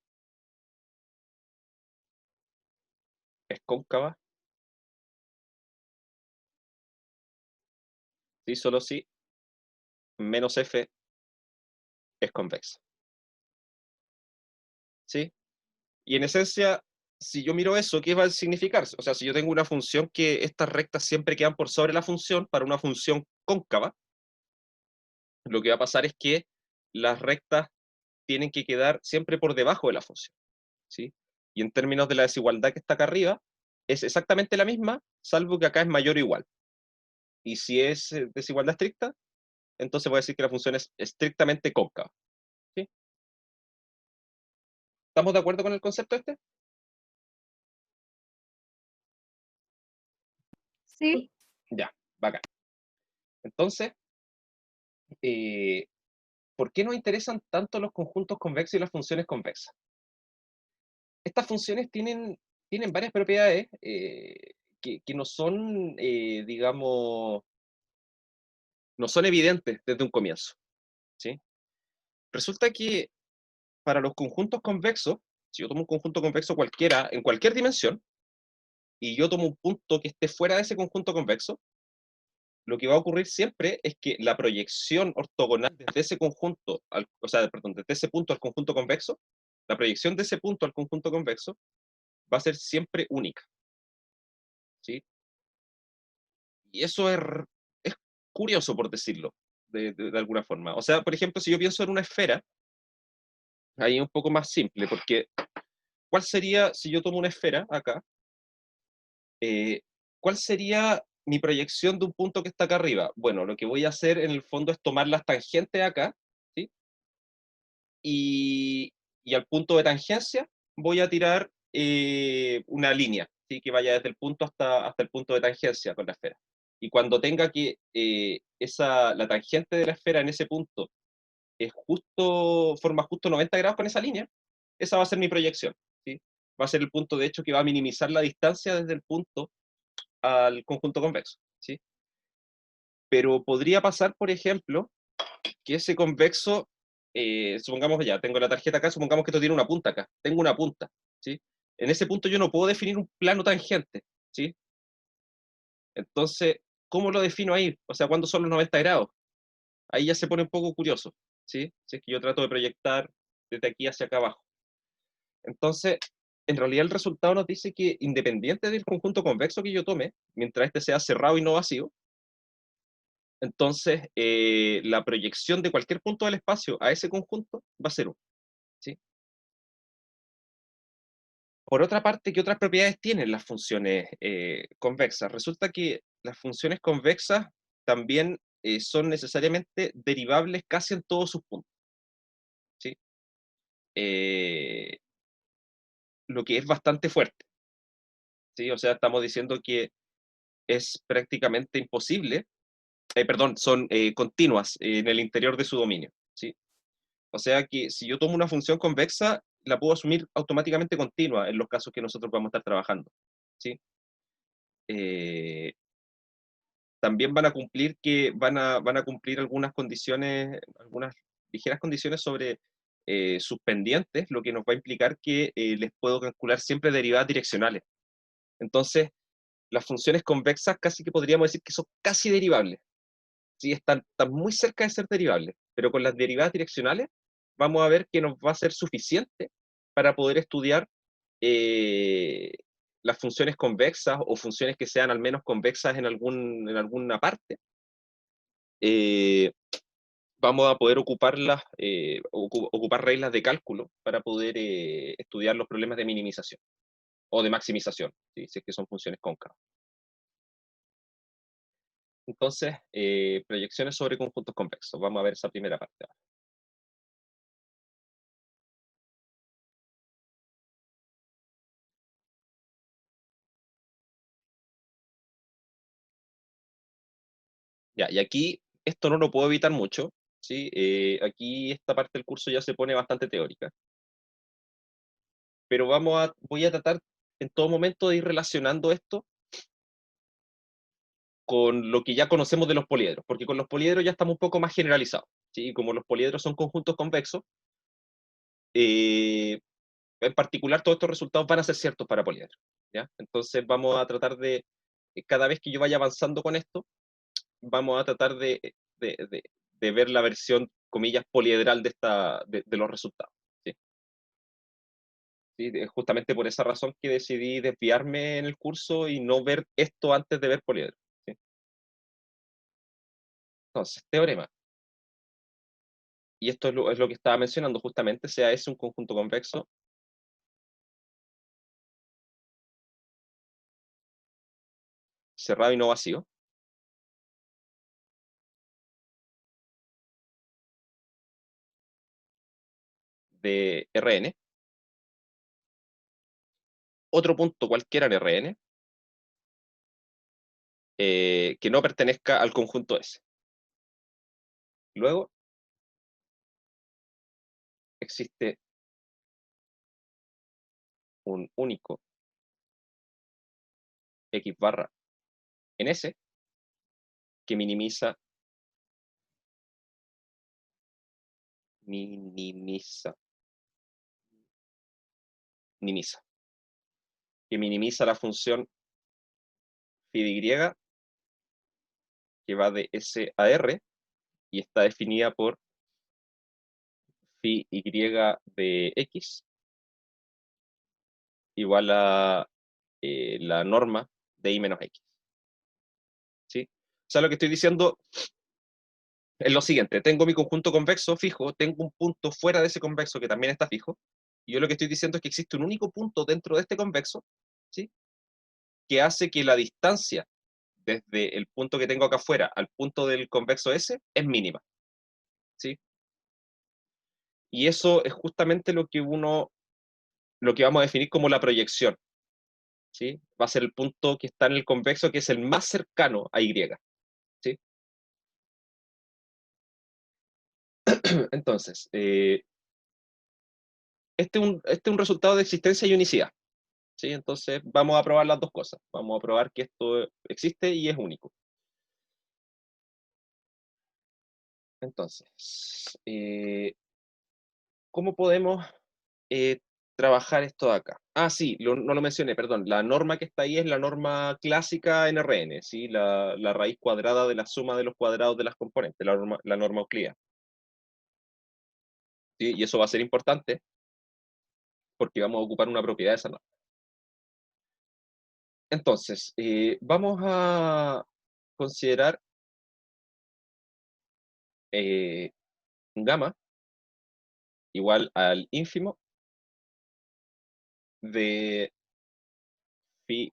es cóncava, sí, solo si menos f es convexa, ¿sí? Y en esencia, si yo miro eso, ¿qué va a significar? O sea, si yo tengo una función que estas rectas siempre quedan por sobre la función, para una función cóncava, lo que va a pasar es que las rectas tienen que quedar siempre por debajo de la función, ¿sí? Y en términos de la desigualdad que está acá arriba, es exactamente la misma, salvo que acá es mayor o igual. Y si es desigualdad estricta, entonces voy a decir que la función es estrictamente cóncava, ¿sí? ¿Estamos de acuerdo con el concepto este? Sí. Ya, bacán. Entonces, eh, ¿por qué nos interesan tanto los conjuntos convexos y las funciones convexas? Estas funciones tienen varias propiedades que no son, digamos, no son evidentes desde un comienzo, ¿sí? Resulta que para los conjuntos convexos, si yo tomo un conjunto convexo cualquiera, en cualquier dimensión, y yo tomo un punto que esté fuera de ese conjunto convexo, lo que va a ocurrir siempre es que la proyección ortogonal desde ese conjunto, o sea, perdón, desde ese punto al conjunto convexo, la proyección de ese punto al conjunto convexo va a ser siempre única, ¿sí? Y eso es curioso, por decirlo, de alguna forma. O sea, por ejemplo, si yo pienso en una esfera, ahí es un poco más simple, porque ¿cuál sería, si yo tomo una esfera acá, cuál sería mi proyección de un punto que está acá arriba? Bueno, lo que voy a hacer en el fondo es tomar las tangentes acá, ¿sí? Y al punto de tangencia voy a tirar una línea, ¿sí? Que vaya desde el punto hasta el punto de tangencia con la esfera. Y cuando tenga que la tangente de la esfera en ese punto forma justo 90 grados con esa línea, esa va a ser mi proyección, ¿sí? Va a ser el punto, de hecho, que va a minimizar la distancia desde el punto al conjunto convexo, ¿sí? Pero podría pasar, por ejemplo, que ese convexo, supongamos que ya tengo la tarjeta acá, supongamos que esto tiene una punta acá, tengo una punta, ¿sí? En ese punto yo no puedo definir un plano tangente, ¿sí? Entonces, ¿cómo lo defino ahí? O sea, ¿cuándo son los 90 grados? Ahí ya se pone un poco curioso, ¿sí? Si es que yo trato de proyectar desde aquí hacia acá abajo. Entonces, en realidad el resultado nos dice que independiente del conjunto convexo que yo tome, mientras este sea cerrado y no vacío, entonces la proyección de cualquier punto del espacio a ese conjunto va a ser 1, ¿sí? Por otra parte, ¿qué otras propiedades tienen las funciones convexas? Resulta que las funciones convexas también son necesariamente derivables casi en todos sus puntos, ¿sí? Eh, lo que es bastante fuerte, ¿sí? O sea, estamos diciendo que es prácticamente imposible, perdón, son continuas en el interior de su dominio, ¿sí? O sea que si yo tomo una función convexa, la puedo asumir automáticamente continua en los casos que nosotros vamos a estar trabajando, ¿sí? Eh, también van a cumplir algunas condiciones, algunas ligeras condiciones sobre sus pendientes, lo que nos va a implicar que les puedo calcular siempre derivadas direccionales. Entonces, las funciones convexas casi que podríamos decir que son casi derivables, ¿sí? Están muy cerca de ser derivables, pero con las derivadas direccionales vamos a ver que nos va a ser suficiente para poder estudiar eh, las funciones convexas o funciones que sean al menos convexas en alguna parte. eh, Vamos a poder ocupar reglas de cálculo para poder estudiar los problemas de minimización o de maximización, ¿sí? Si es que son funciones cóncavas. Entonces, proyecciones sobre conjuntos convexos. Vamos a ver esa primera parte ahora. Ya, y aquí esto no lo puedo evitar mucho, ¿sí? Aquí esta parte del curso ya se pone bastante teórica, pero voy a tratar en todo momento de ir relacionando esto con lo que ya conocemos de los poliedros, porque con los poliedros ya estamos un poco más generalizados, ¿sí? Como los poliedros son conjuntos convexos, eh, en particular todos estos resultados van a ser ciertos para poliedros, ¿ya? Entonces vamos a tratar cada vez que yo vaya avanzando con esto, vamos a tratar de ver la versión, comillas, poliedral de los resultados, ¿sí? ¿Sí? Justamente por esa razón que decidí desviarme en el curso y no ver esto antes de ver poliedro, ¿sí? Entonces, teorema. Y esto es lo que estaba mencionando justamente, sea ese un conjunto convexo cerrado y no vacío, de Rn, otro punto cualquiera en Rn, que no pertenezca al conjunto S. Luego, existe un único X barra en S que minimiza minimiza. Que minimiza la función phi de y, que va de S a R, y está definida por phi y de x igual a la norma de y menos x. ¿Sí? O sea, lo que estoy diciendo es lo siguiente: tengo mi conjunto convexo fijo, tengo un punto fuera de ese convexo que también está fijo, y yo lo que estoy diciendo es que existe un único punto dentro de este convexo, ¿sí?, que hace que la distancia desde el punto que tengo acá afuera al punto del convexo S es mínima. ¿Sí? Y eso es justamente lo que vamos a definir como la proyección. ¿Sí? Va a ser el punto que está en el convexo, que es el más cercano a Y. ¿Sí? Entonces, este es un resultado de existencia y unicidad. ¿Sí? Entonces, vamos a probar las dos cosas. Vamos a probar que esto existe y es único. Entonces, ¿cómo podemos trabajar esto de acá? Ah, sí, no lo mencioné, perdón. La norma que está ahí es la norma clásica en Rn, ¿sí? La raíz cuadrada de la suma de los cuadrados de las componentes, la norma euclídea. ¿Sí? Y eso va a ser importante porque vamos a ocupar una propiedad de esa norma. Entonces, vamos a considerar gamma igual al ínfimo de phi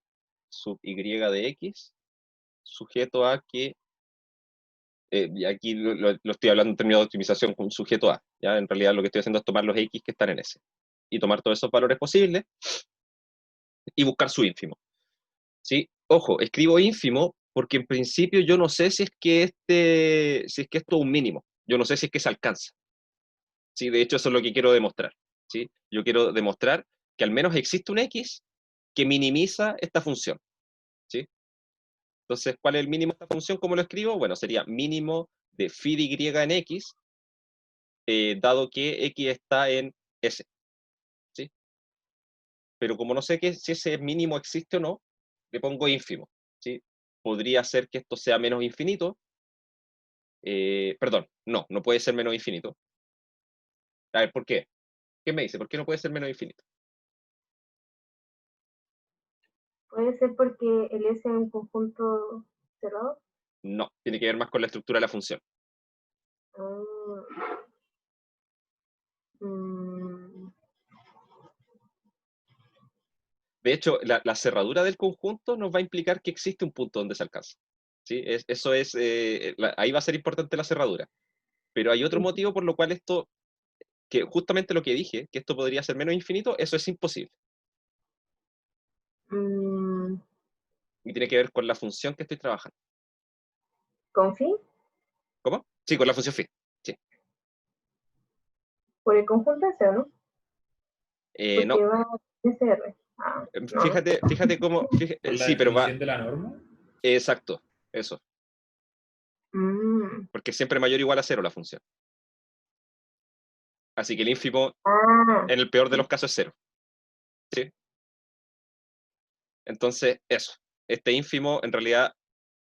sub y de x, sujeto a que, y aquí lo estoy hablando en términos de optimización con sujeto a, ¿ya? En realidad lo que estoy haciendo es tomar los x que están en S, y tomar todos esos valores posibles, y buscar su ínfimo. ¿Sí? Ojo, escribo ínfimo porque en principio yo no sé si es que esto es un mínimo, yo no sé si es que se alcanza. ¿Sí? De hecho, eso es lo que quiero demostrar. ¿Sí? Yo quiero demostrar que al menos existe un x que minimiza esta función. ¿Sí? Entonces, ¿cuál es el mínimo de esta función? ¿Cómo lo escribo? Bueno, sería mínimo de phi de y en x, dado que x está en S. ¿Sí? Pero como no sé si ese mínimo existe o no, le pongo ínfimo. ¿Sí? Podría ser que esto sea menos infinito. Perdón, no puede ser menos infinito. A ver, ¿por qué? ¿Qué me dice? ¿Por qué no puede ser menos infinito? Puede ser porque el S es un conjunto cerrado. No, tiene que ver más con la estructura de la función. Ah, mm, De hecho, la cerradura del conjunto nos va a implicar que existe un punto donde se alcanza. ¿Sí? Eso es, ahí va a ser importante la cerradura. Pero hay otro motivo por lo cual esto, que justamente lo que dije, que esto podría ser menos infinito, eso es imposible. mm, Y tiene que ver con la función que estoy trabajando. ¿Con fin? ¿Cómo? Sí, con la función phi. Sí. Por el conjunto S, ¿no? No, Porque va SR. Ah, no. fíjate cómo, Por la sí, pero va, definición de la norma. exacto, eso. Mm, Porque siempre mayor o igual a cero la función. Así que el ínfimo, ah, en el peor de los casos, es cero. ¿Sí? Entonces, eso. Este ínfimo, en realidad,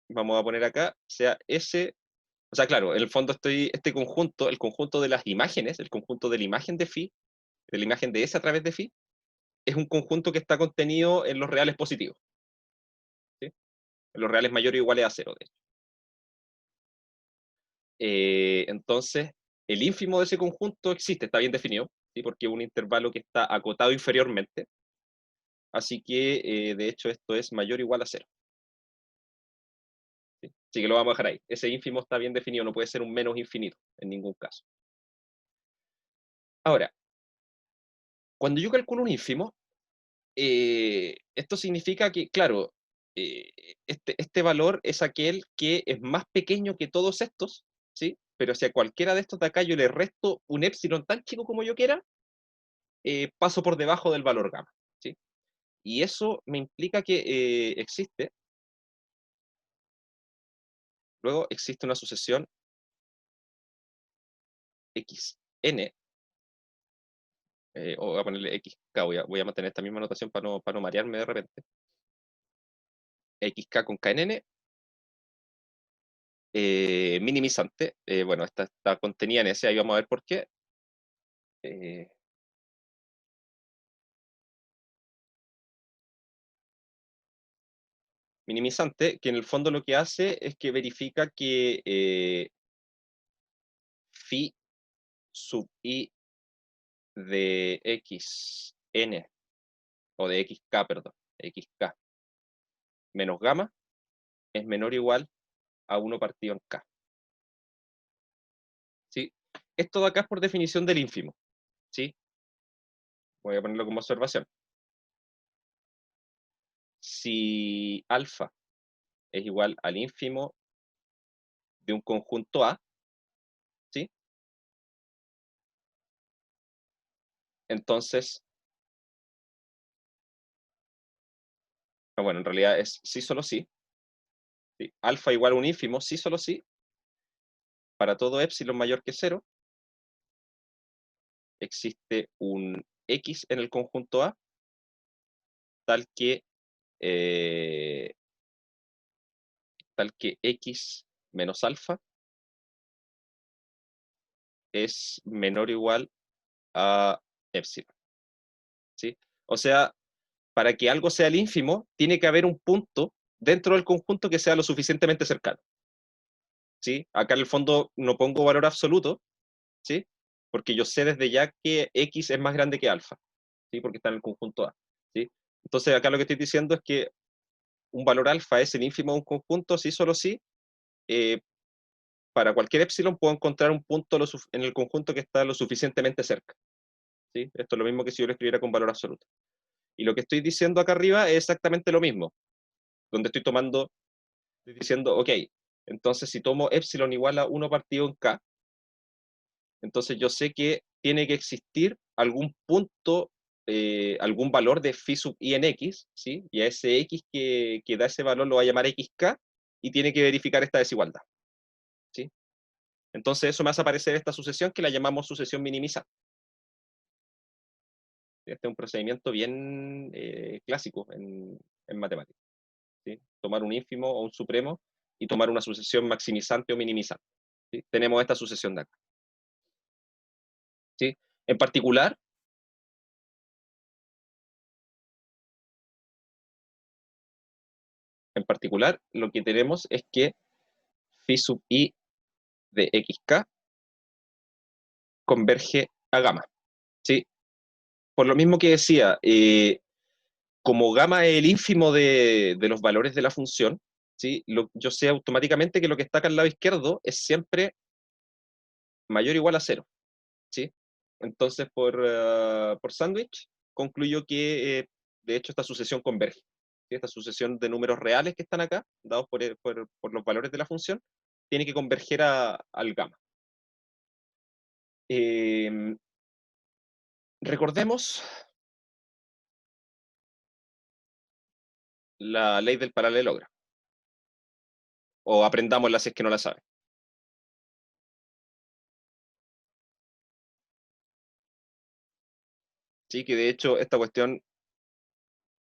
vamos a poner acá, sea S. O sea, claro, en el fondo este conjunto, el conjunto de las imágenes, el conjunto de la imagen de phi, de la imagen de S a través de phi, es un conjunto que está contenido en los reales positivos. ¿Sí? En los reales mayores o iguales a cero, de hecho. Entonces, el ínfimo de ese conjunto existe, está bien definido, ¿sí? Porque es un intervalo que está acotado inferiormente. Así que, de hecho, esto es mayor o igual a cero. ¿Sí? Así que lo vamos a dejar ahí. Ese ínfimo está bien definido, no puede ser un menos infinito en ningún caso. Ahora, cuando yo calculo un ínfimo, esto significa que, claro, este valor es aquel que es más pequeño que todos estos, ¿sí? Pero si a cualquiera de estos de acá yo le resto un épsilon tan chico como yo quiera, paso por debajo del valor gamma, ¿sí? Y eso me implica que luego existe una sucesión xn o voy a ponerle xk, voy a mantener esta misma notación para no marearme de repente. Xk con knn, minimizante, bueno, esta está contenida en ese, ahí vamos a ver por qué. Minimizante, que en el fondo lo que hace es que verifica que phi sub i de xn, o de xk, perdón, xk, menos gamma, es menor o igual a 1 partido en k. ¿Sí? Esto de acá es por definición del ínfimo. ¿Sí? Voy a ponerlo como observación. Si alfa es igual al ínfimo de un conjunto A, ¿sí? Entonces, bueno, en realidad es sí solo sí. ¿Sí? Alfa igual a un ínfimo, sí solo sí. Para todo épsilon mayor que 0, existe un X en el conjunto A, tal que X menos alfa es menor o igual a épsilon. ¿Sí? O sea, para que algo sea el ínfimo, tiene que haber un punto dentro del conjunto que sea lo suficientemente cercano. ¿Sí? Acá en el fondo no pongo valor absoluto, ¿sí? Porque yo sé desde ya que X es más grande que alfa, ¿sí? Porque está en el conjunto A, ¿sí? Entonces acá lo que estoy diciendo es que un valor alfa es el ínfimo de un conjunto, sí, solo sí. Para cualquier epsilon puedo encontrar un punto en el conjunto que está lo suficientemente cerca, ¿sí? Esto es lo mismo que si yo lo escribiera con valor absoluto. Y lo que estoy diciendo acá arriba es exactamente lo mismo, donde estoy diciendo, ok, entonces si tomo epsilon igual a 1 partido en k, entonces yo sé que tiene que existir algún punto, algún valor de phi sub i en x, ¿sí? Y a ese x que da ese valor lo va a llamar xk, y tiene que verificar esta desigualdad, ¿sí? Entonces eso me hace aparecer esta sucesión que la llamamos sucesión minimizada. Este es un procedimiento bien clásico en matemáticas, ¿sí? Tomar un ínfimo o un supremo y tomar una sucesión maximizante o minimizante, ¿sí? Tenemos esta sucesión de acá, ¿sí? En particular, lo que tenemos es que phi sub i de xk converge a gamma, ¿sí? Por lo mismo que decía, como gamma es el ínfimo de los valores de la función, ¿sí? Yo sé automáticamente que lo que está acá al lado izquierdo es siempre mayor o igual a 0, ¿sí? Entonces, por sándwich, concluyo que, de hecho, esta sucesión converge, ¿sí? Esta sucesión de números reales que están acá, dados por los valores de la función, tiene que converger al gamma. Recordemos la ley del paralelogramo, o aprendámosla si es que no la saben. Sí, que de hecho esta cuestión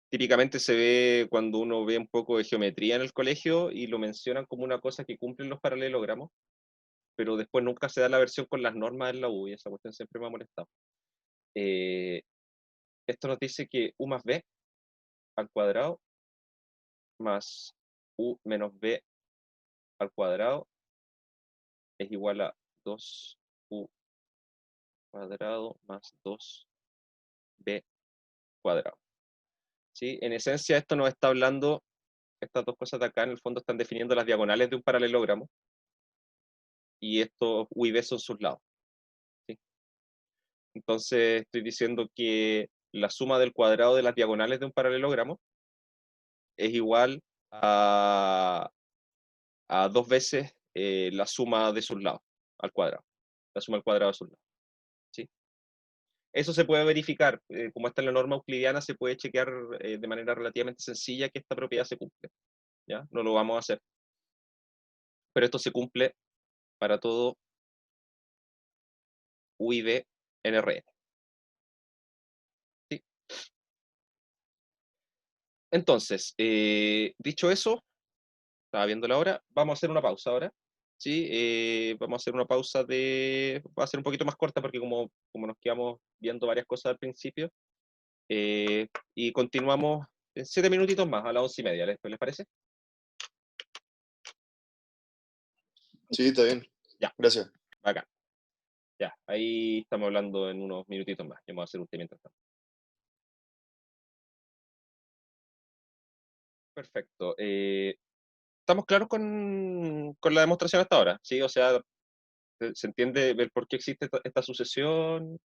típicamente se ve cuando uno ve un poco de geometría en el colegio y lo mencionan como una cosa que cumplen los paralelogramos, pero después nunca se da la versión con las normas en la U, y esa cuestión siempre me ha molestado. Esto nos dice que u más b al cuadrado más u menos b al cuadrado es igual a 2u cuadrado más 2b cuadrado. ¿Sí? En esencia esto nos está hablando, estas dos cosas de acá en el fondo están definiendo las diagonales de un paralelogramo, y estos u y b son sus lados, ¿sí? Entonces estoy diciendo que la suma del cuadrado de las diagonales de un paralelogramo es igual a 2 veces la suma de sus lados al cuadrado, la suma al cuadrado de sus lados, ¿sí? Eso se puede verificar, como está en la norma euclidiana, se puede chequear de manera relativamente sencilla que esta propiedad se cumple, ¿ya? No lo vamos a hacer, pero esto se cumple para todo u y b en Rn. Entonces, dicho eso, estaba viendo la hora, vamos a hacer una pausa ahora. Sí, vamos a hacer una pausa va a ser un poquito más corta porque como nos quedamos viendo varias cosas al principio, y continuamos en 7 minutitos más, a las 11:30, ¿les parece? Sí, está bien. Ya. Gracias. Acá. Ya, ahí estamos hablando en unos minutitos más. Vamos a hacer un té mientras tanto. Perfecto. ¿Estamos claros con la demostración hasta ahora? ¿Sí? O sea, ¿se entiende el por qué existe esta sucesión?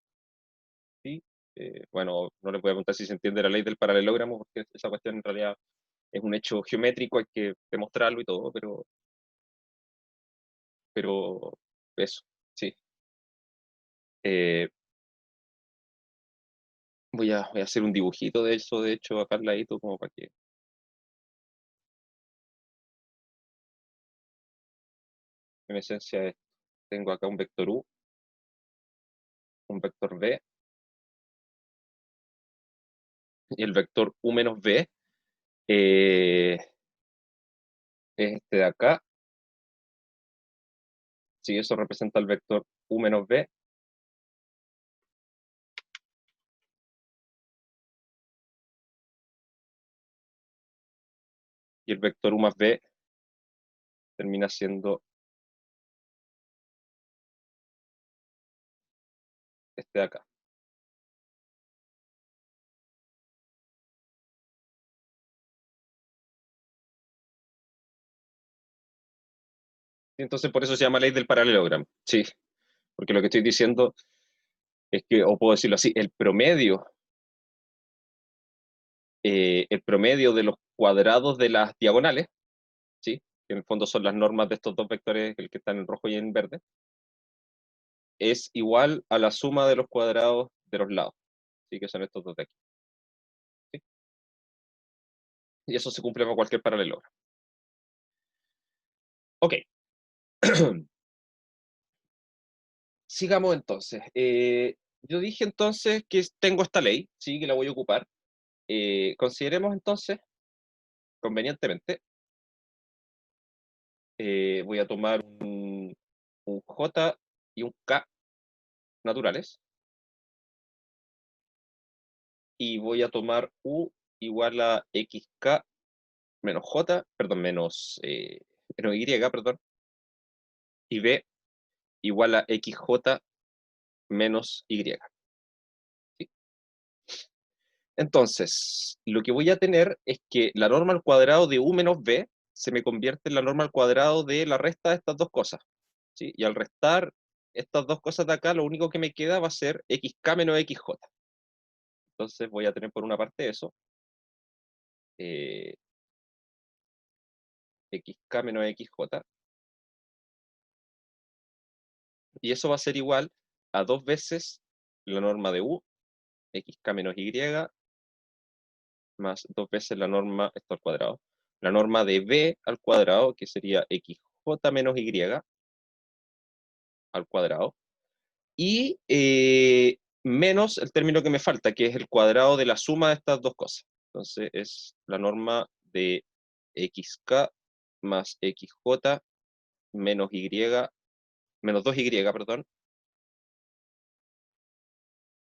¿Sí? Bueno, no les voy a preguntar si se entiende la ley del paralelogramo, porque esa cuestión en realidad es un hecho geométrico, hay que demostrarlo y todo, pero eso, sí. Eh, voy a hacer un dibujito de eso, de hecho, acá al ladito, como para que... En esencia, tengo acá un vector U, un vector V, y el vector U menos V es este de acá. Si eso representa el vector U menos V, y el vector U más V termina siendo este de acá. Y entonces por eso se llama ley del paralelogramo. Sí, porque lo que estoy diciendo es que, o puedo decirlo así, el promedio de los cuadrados de las diagonales, ¿sí? Que en el fondo son las normas de estos dos vectores, el que están en rojo y en verde, es igual a la suma de los cuadrados de los lados, ¿sí? Que son estos dos de aquí. ¿Sí? Y eso se cumple para cualquier paralelogramo. Ok. Sigamos entonces. Yo dije entonces que tengo esta ley, ¿sí? Que la voy a ocupar. Consideremos entonces, convenientemente, voy a tomar un J y un K naturales, y voy a tomar U igual a XK menos J, perdón, menos Y, perdón, y B igual a XJ menos Y. ¿Sí? Entonces, lo que voy a tener es que la norma al cuadrado de U menos B se me convierte en la norma al cuadrado de la resta de estas dos cosas. ¿Sí? Y al restar estas dos cosas de acá, lo único que me queda va a ser XK menos XJ. Entonces voy a tener por una parte eso, XK menos XJ, y eso va a ser igual a 2 veces la norma de U, XK menos Y, más 2 veces la norma, esto al cuadrado, la norma de B al cuadrado, que sería XJ menos Y al cuadrado, y menos el término que me falta, que es el cuadrado de la suma de estas dos cosas. Entonces es la norma de XK más XJ menos Y, menos 2Y, perdón,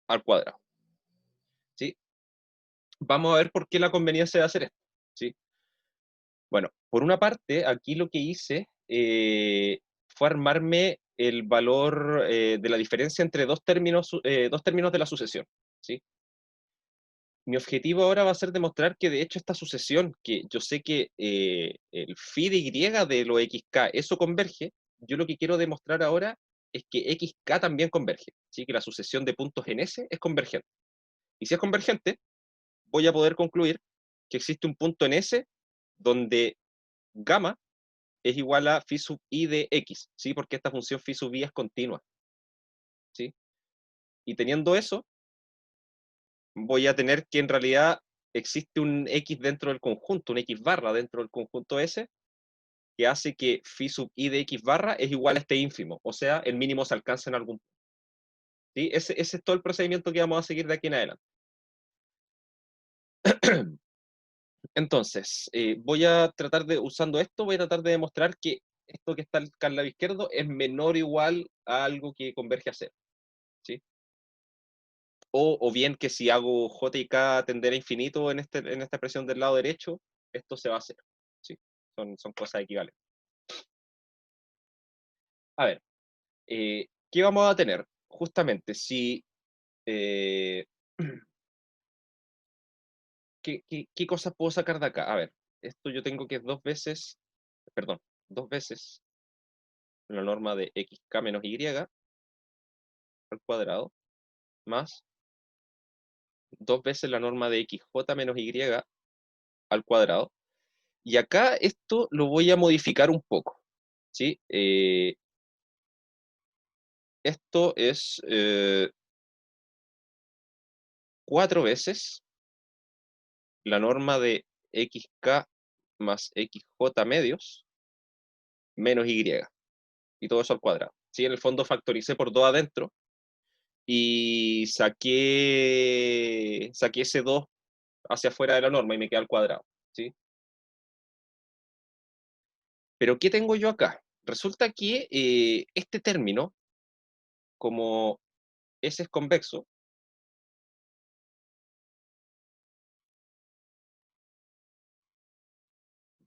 al cuadrado. ¿Sí? Vamos a ver por qué la conveniencia de hacer esto. ¿Sí? Bueno, por una parte, aquí lo que hice fue armarme el valor de la diferencia entre dos términos de la sucesión. ¿Sí? Mi objetivo ahora va a ser demostrar que de hecho esta sucesión, que yo sé que el phi de y de lo xk, eso converge, yo lo que quiero demostrar ahora es que xk también converge, ¿sí? Que la sucesión de puntos en S es convergente. Y si es convergente, voy a poder concluir que existe un punto en S donde gamma es igual a phi sub i de x, ¿sí? Porque esta función phi sub i es continua, ¿sí? Y teniendo eso, voy a tener que en realidad existe un X dentro del conjunto, un X barra dentro del conjunto S, que hace que phi sub i de X barra es igual a este ínfimo, o sea, el mínimo se alcanza en algún punto. ¿Sí? Ese es todo el procedimiento que vamos a seguir de aquí en adelante. Entonces, voy a tratar de, usando esto, voy a tratar de demostrar que esto que está acá al lado izquierdo es menor o igual a algo que converge a cero, ¿sí? O bien que si hago j y k tender a infinito en esta expresión del lado derecho, esto se va a hacer, ¿sí? Son cosas equivalentes. A ver, ¿qué vamos a tener? Justamente, si... ¿qué cosas puedo sacar de acá? A ver, esto yo tengo que es dos veces la norma de xk menos y al cuadrado, más dos veces la norma de xj menos y al cuadrado. Y acá esto lo voy a modificar un poco, ¿sí? Esto es 4 veces la norma de xk más xj medios menos y. Y todo eso al cuadrado. ¿Sí? En el fondo factoricé por 2 adentro y saqué ese 2 hacia afuera de la norma y me queda al cuadrado. ¿Sí? Pero ¿qué tengo yo acá? Resulta que este término, como S es convexo,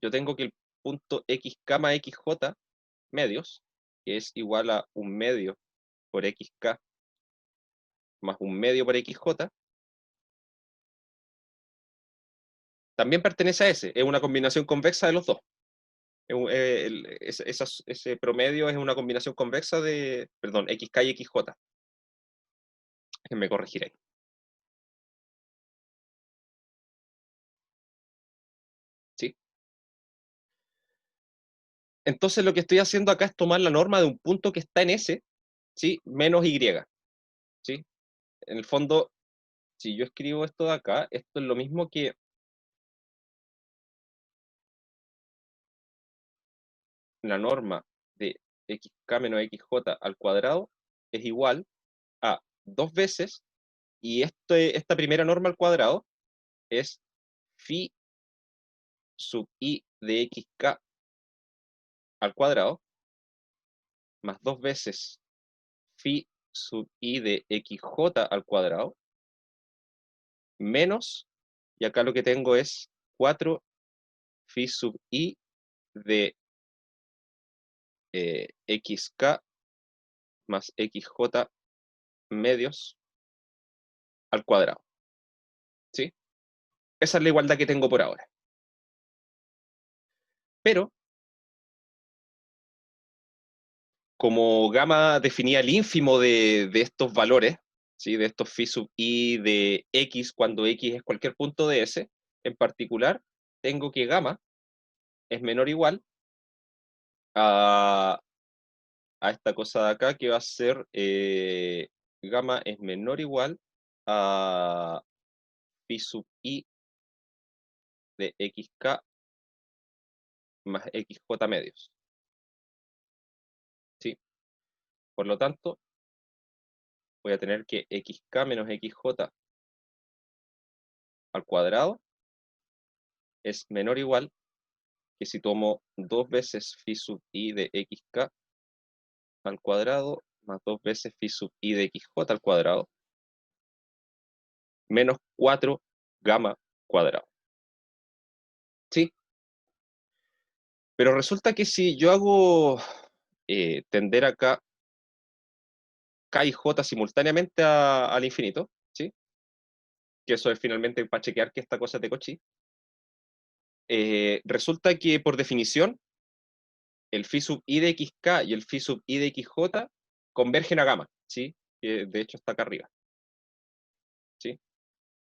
yo tengo que el punto xk más xj medios, que es igual a un medio por xk más un medio por xj, también pertenece a S, es una combinación convexa de los dos. Ese promedio es una combinación convexa de, perdón, xk y xj. Me corregiré. ¿Sí? Entonces lo que estoy haciendo acá es tomar la norma de un punto que está en S, ¿sí? Menos y. ¿Sí? En el fondo, si yo escribo esto de acá, esto es lo mismo que la norma de xk menos xj al cuadrado es igual a 2 veces, y esta primera norma al cuadrado es phi sub i de xk al cuadrado, más 2 veces phi sub i de xj al cuadrado, menos, y acá lo que tengo es 4 phi sub i de xk más xj medios al cuadrado. ¿Sí? Esa es la igualdad que tengo por ahora. Pero, como gamma definía el ínfimo de estos valores, ¿sí? De estos phi sub i de x, cuando x es cualquier punto de S, en particular, tengo que gamma es menor o igual a esta cosa de acá, que va a ser gamma es menor o igual a phi sub i de xk más xj medios. ¿Sí? Por lo tanto, voy a tener que xk menos xj al cuadrado es menor o igual que si tomo 2 veces phi sub i de xk al cuadrado más 2 veces phi sub i de xj al cuadrado menos 4 gamma cuadrado. ¿Sí? Pero resulta que si yo hago tender acá k y j simultáneamente al infinito, ¿sí? Que eso es finalmente para chequear que esta cosa es de Cauchy, resulta que por definición el phi sub i de xk y el phi sub i de xj convergen a gamma, ¿sí? Que de hecho está acá arriba. ¿Sí?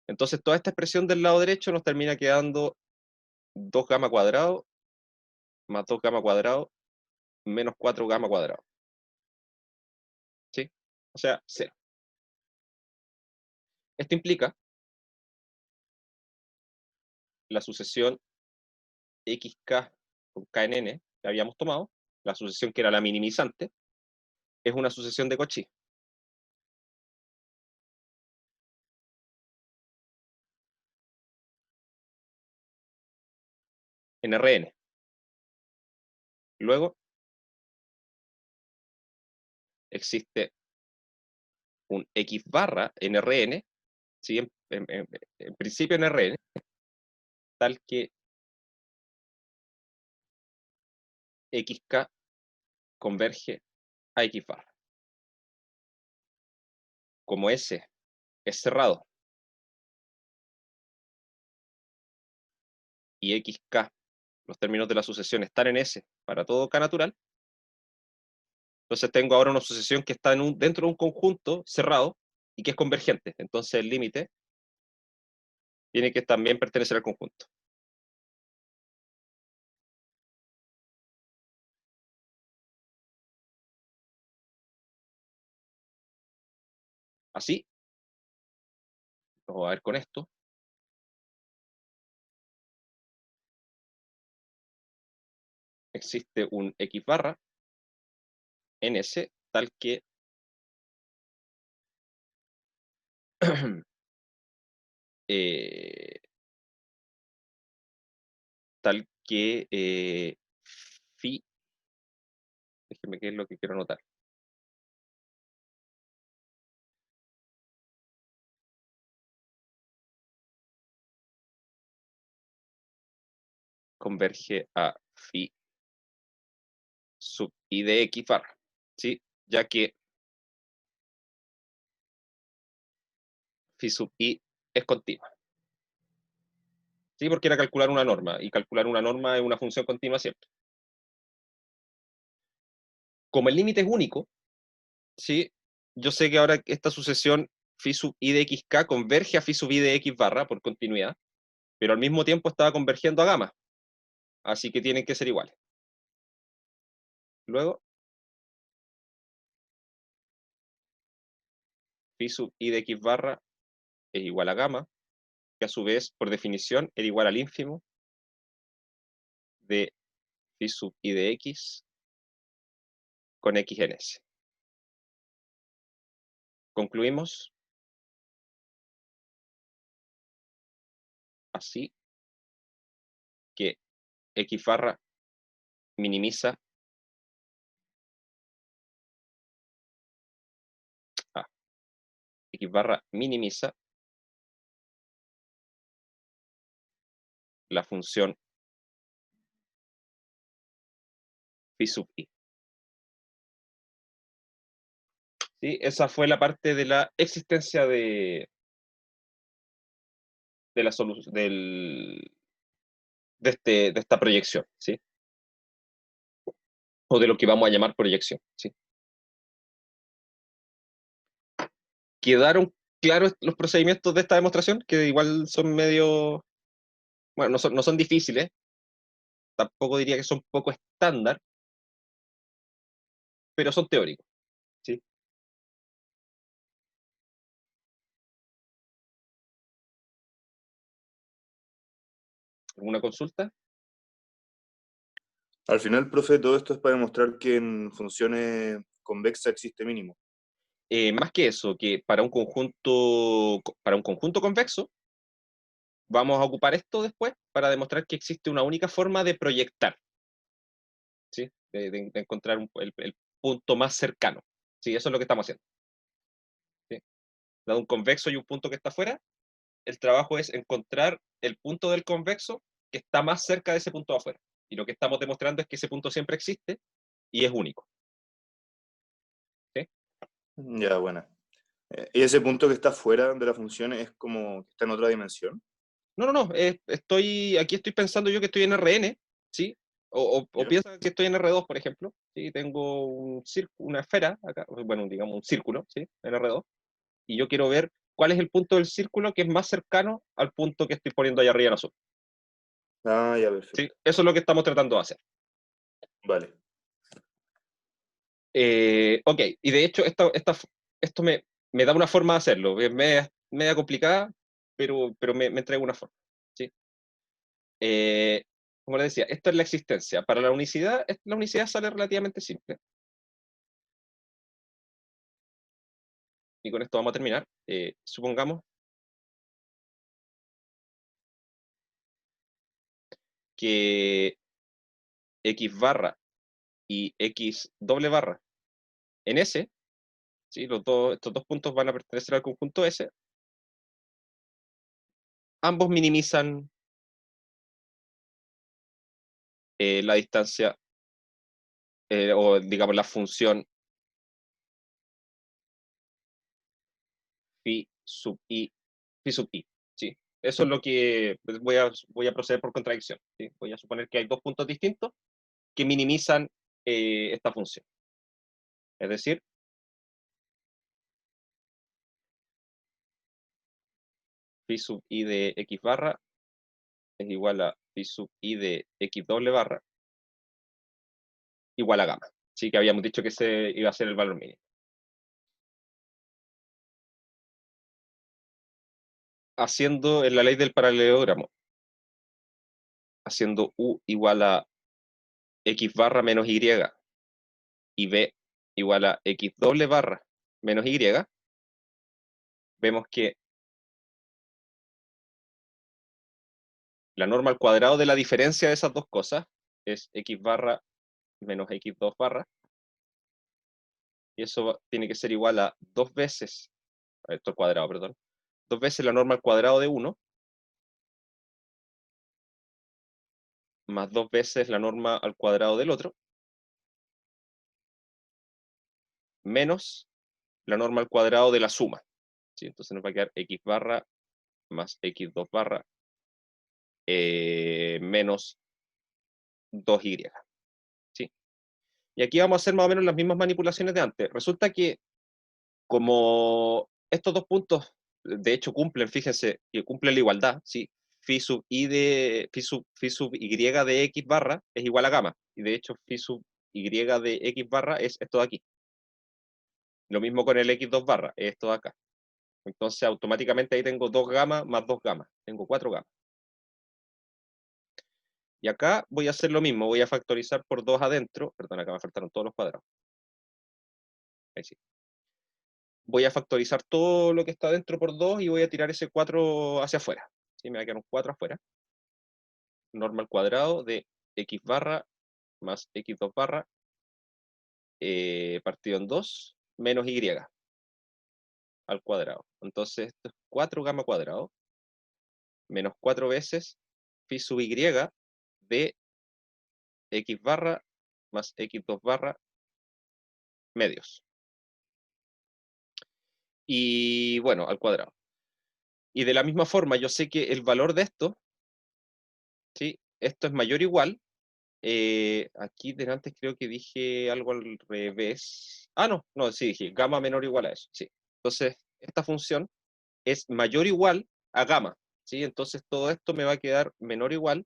Entonces toda esta expresión del lado derecho nos termina quedando 2 gamma cuadrado más 2 gamma cuadrado menos 4 gamma cuadrado. ¿Sí? O sea, 0. Esto implica la sucesión xk con knn que habíamos tomado, la sucesión que era la minimizante, es una sucesión de Cauchy. en Rn. Luego, existe un X barra en Rn, ¿sí? En principio en Rn, tal que xk converge a X barra. Como S es cerrado y xk, los términos de la sucesión están en S para todo K natural, entonces tengo ahora una sucesión que está dentro de un conjunto cerrado y que es convergente. Entonces el límite tiene que también pertenecer al conjunto. Así, vamos a ver con esto. Existe un X barra en S tal que phi, déjeme qué es lo que quiero anotar. Converge a phi sub i de X barra, ¿sí? Ya que phi sub i es continua. ¿Sí? Porque era calcular una norma, y calcular una norma es una función continua siempre. Como el límite es único, ¿sí? Yo sé que ahora esta sucesión phi sub i de xk converge a phi sub i de X barra por continuidad, pero al mismo tiempo estaba convergiendo a gamma, así que tienen que ser iguales. Luego, phi sub i de X barra es igual a gamma, que a su vez, por definición, era igual al ínfimo de phi sub i de X con X en S. Concluimos así que X barra minimiza X barra minimiza la función phi sub i. ¿Sí? Esa fue la parte de la existencia de la solución de esta proyección, ¿sí? O de lo que vamos a llamar proyección, ¿sí? ¿Quedaron claros los procedimientos de esta demostración? Que igual son medio, bueno, no son difíciles, tampoco diría que son poco estándar, pero son teóricos, ¿sí? ¿Alguna consulta? Al final, profe, todo esto es para demostrar que en funciones convexas existe mínimo. Más que eso, que para un conjunto convexo, vamos a ocupar esto después para demostrar que existe una única forma de proyectar, ¿sí? De encontrar el punto más cercano, ¿sí? Eso es lo que estamos haciendo, ¿sí? Dado un convexo y un punto que está afuera, el trabajo es encontrar el punto del convexo que está más cerca de ese punto de afuera. Y lo que estamos demostrando es que ese punto siempre existe y es único, ¿sí? Ya, bueno. ¿Y ese punto que está fuera de la función es como que está en otra dimensión? No, aquí estoy pensando yo que estoy en Rn, ¿sí? O ¿Ya? piensa que estoy en R2, por ejemplo, ¿sí? Tengo una esfera acá, bueno, digamos un círculo, ¿sí? En R2, y yo quiero ver cuál es el punto del círculo que es más cercano al punto que estoy poniendo allá arriba en azul, Ah, ya, ¿sí? perfecto. Eso es lo que estamos tratando de hacer. Vale. Ok, y de hecho esto me da una forma de hacerlo, es media complicada, pero me entrega una forma, ¿sí? Como les decía, esta es la existencia. Para la unicidad sale relativamente simple. Y con esto vamos a terminar. Supongamos que X barra y X doble barra en S, ¿sí? Estos dos puntos van a pertenecer al conjunto S, ambos minimizan la distancia, o digamos la función phi sub i, ¿sí? Eso es lo que voy a proceder por contradicción, ¿sí? Voy a suponer que hay dos puntos distintos que minimizan esta función. Es decir, phi sub i de x barra es igual a phi sub i de x doble barra igual a gamma. Sí, que habíamos dicho que ese iba a ser el valor mínimo. Haciendo en la ley del paralelogramo, haciendo u igual a x barra menos y y b igual a x doble barra menos y, vemos que la norma al cuadrado de la diferencia de esas dos cosas es x barra menos x2 barra, y eso tiene que ser igual a 2 veces, esto al cuadrado, perdón, 2 veces la norma al cuadrado de 1, más 2 veces la norma al cuadrado del otro, menos la norma al cuadrado de la suma. ¿Sí? Entonces nos va a quedar x barra más x2 barra menos 2y. ¿Sí? Y aquí vamos a hacer más o menos las mismas manipulaciones de antes. Resulta que como estos dos puntos, de hecho, cumplen, fíjense, que cumplen la igualdad, ¿sí? Phi sub y de x barra es igual a gamma. Y de hecho, phi sub y de x barra es esto de aquí. Lo mismo con el x2 barra, es esto de acá. Entonces, automáticamente ahí tengo 2 gamas más 2 gamas. Tengo 4 gamas. Y acá voy a hacer lo mismo. Voy a factorizar por 2 adentro. Perdón, acá me faltaron todos los cuadrados. Ahí sí. Voy a factorizar todo lo que está dentro por 2 y voy a tirar ese 4 hacia afuera. ¿Sí? Me va a quedar un 4 afuera. Norma al cuadrado de x barra más x2 barra partido en 2 menos y al cuadrado. Entonces, esto es 4 gamma cuadrado menos 4 veces phi sub y de x barra más x2 barra medios. Y bueno, al cuadrado. Y de la misma forma, yo sé que el valor de esto, ¿sí? Esto es mayor o igual. Aquí delante creo que dije algo al revés. Ah, no, sí, dije gamma menor o igual a eso. Sí. Entonces, esta función es mayor o igual a gamma. ¿Sí? Entonces, todo esto me va a quedar menor o igual.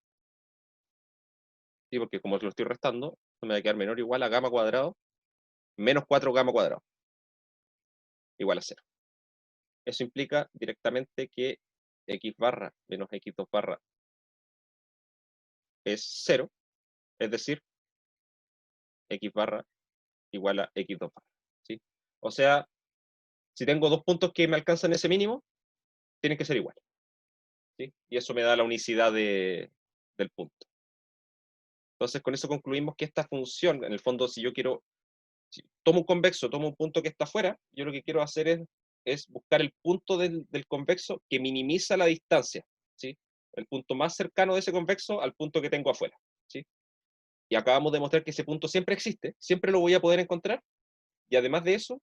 ¿Sí? Porque como lo estoy restando, me va a quedar menor o igual a gamma cuadrado menos 4 gamma cuadrado igual a 0. Eso implica directamente que x barra menos x2 barra es 0, es decir, x barra igual a x2 barra. ¿Sí? O sea, si tengo dos puntos que me alcanzan ese mínimo, tienen que ser iguales. ¿Sí? Y eso me da la unicidad del punto. Entonces, con eso concluimos que esta función, en el fondo, si yo quiero, si tomo un convexo, tomo un punto que está afuera, yo lo que quiero hacer es buscar el punto del convexo que minimiza la distancia. ¿Sí? El punto más cercano de ese convexo al punto que tengo afuera. ¿Sí? Y acabamos de mostrar que ese punto siempre existe, siempre lo voy a poder encontrar, y además de eso,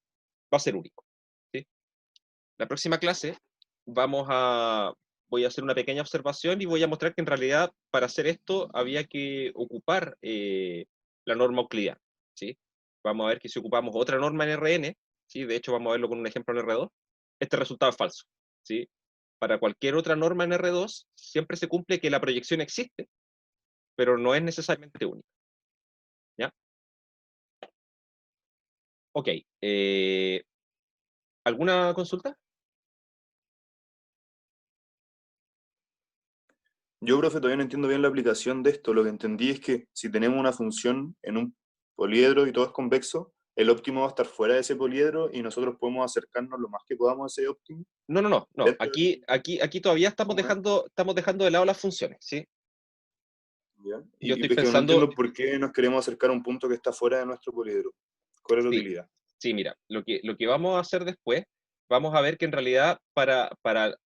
va a ser único. ¿Sí? La próxima clase voy a hacer una pequeña observación y voy a mostrar que en realidad para hacer esto había que ocupar la norma euclidiana. ¿Sí? Vamos a ver que si ocupamos otra norma en RN, ¿sí? De hecho vamos a verlo con un ejemplo en R2, este resultado es falso. ¿Sí? Para cualquier otra norma en R2 siempre se cumple que la proyección existe, pero no es necesariamente única. ¿Ya? Ok. ¿Alguna consulta? Yo, profe, todavía no entiendo bien la aplicación de esto. Lo que entendí es que si tenemos una función en un poliedro y todo es convexo, el óptimo va a estar fuera de ese poliedro y nosotros podemos acercarnos lo más que podamos a ese óptimo. No. Dentro Aquí todavía estamos ¿Cómo es? dejando de lado las funciones, ¿sí? ¿Ya? Yo Y estoy es que no pensando, entiendo por qué nos queremos acercar a un punto que está fuera de nuestro poliedro. ¿Cuál es la Sí. utilidad? sí, mira, lo que vamos a hacer después, vamos a ver que en realidad para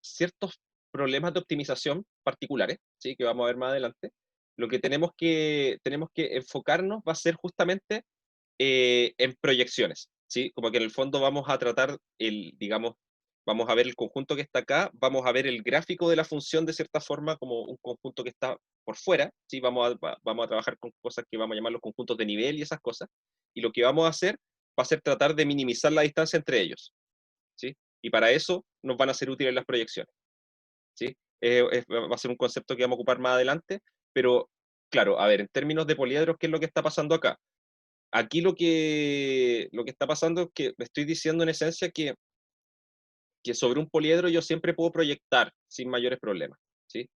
ciertos problemas de optimización particulares, ¿sí? Que vamos a ver más adelante, lo que tenemos que enfocarnos va a ser justamente en proyecciones, ¿sí? Como que en el fondo vamos a tratar digamos, vamos a ver el conjunto que está acá, vamos a ver el gráfico de la función de cierta forma como un conjunto que está por fuera, ¿sí? Vamos a trabajar con cosas que vamos a llamar los conjuntos de nivel y esas cosas, y lo que vamos a hacer va a ser tratar de minimizar la distancia entre ellos, ¿sí? Y para eso nos van a ser útiles las proyecciones, ¿sí? Va a ser un concepto que vamos a ocupar más adelante, pero claro, a ver, en términos de poliedros, ¿qué es lo que está pasando acá? Aquí lo que está pasando es que me estoy diciendo en esencia que sobre un poliedro yo siempre puedo proyectar sin mayores problemas, ¿sí?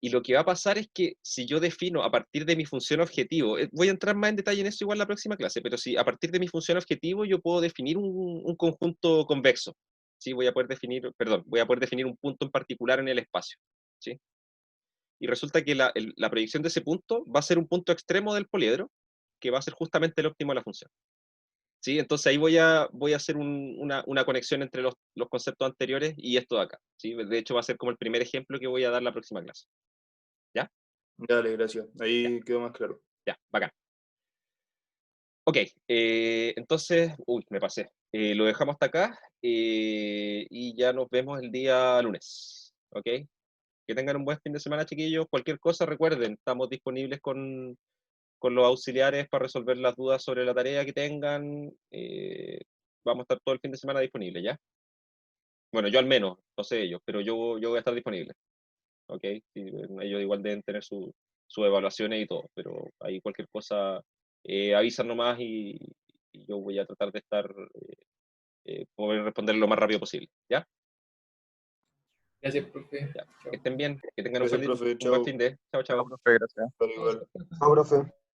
Y lo que va a pasar es que si yo defino a partir de mi función objetivo, voy a entrar más en detalle en eso igual la próxima clase, pero si a partir de mi función objetivo yo puedo definir un conjunto convexo, ¿sí? Voy a poder definir un punto en particular en el espacio, ¿sí? Y resulta que la proyección de ese punto va a ser un punto extremo del poliedro, que va a ser justamente el óptimo de la función. ¿Sí? Entonces ahí voy a hacer una conexión entre los conceptos anteriores y esto de acá, ¿sí? De hecho va a ser como el primer ejemplo que voy a dar la próxima clase. ¿Ya? Dale, gracias. Ahí quedó más claro. Ya, bacán. Ok, entonces, me pasé. Lo dejamos hasta acá y ya nos vemos el día lunes. ¿Ok? Que tengan un buen fin de semana, chiquillos. Cualquier cosa, recuerden, estamos disponibles con los auxiliares para resolver las dudas sobre la tarea que tengan. Vamos a estar todo el fin de semana disponibles, ¿ya? Bueno, yo al menos, no sé ellos, pero yo voy a estar disponible. ¿Ok? Sí, ellos igual deben tener sus evaluaciones y todo, pero ahí cualquier cosa avisan nomás y yo voy a tratar de estar, poder responder lo más rápido posible. ¿Ya? Gracias, profe. Ya. Chao. Que estén bien, que tengan Gracias, profe. un buen Chao. fin de. Chao, Chao, chao. profe, gracias. Dale, igual. Chao, profe.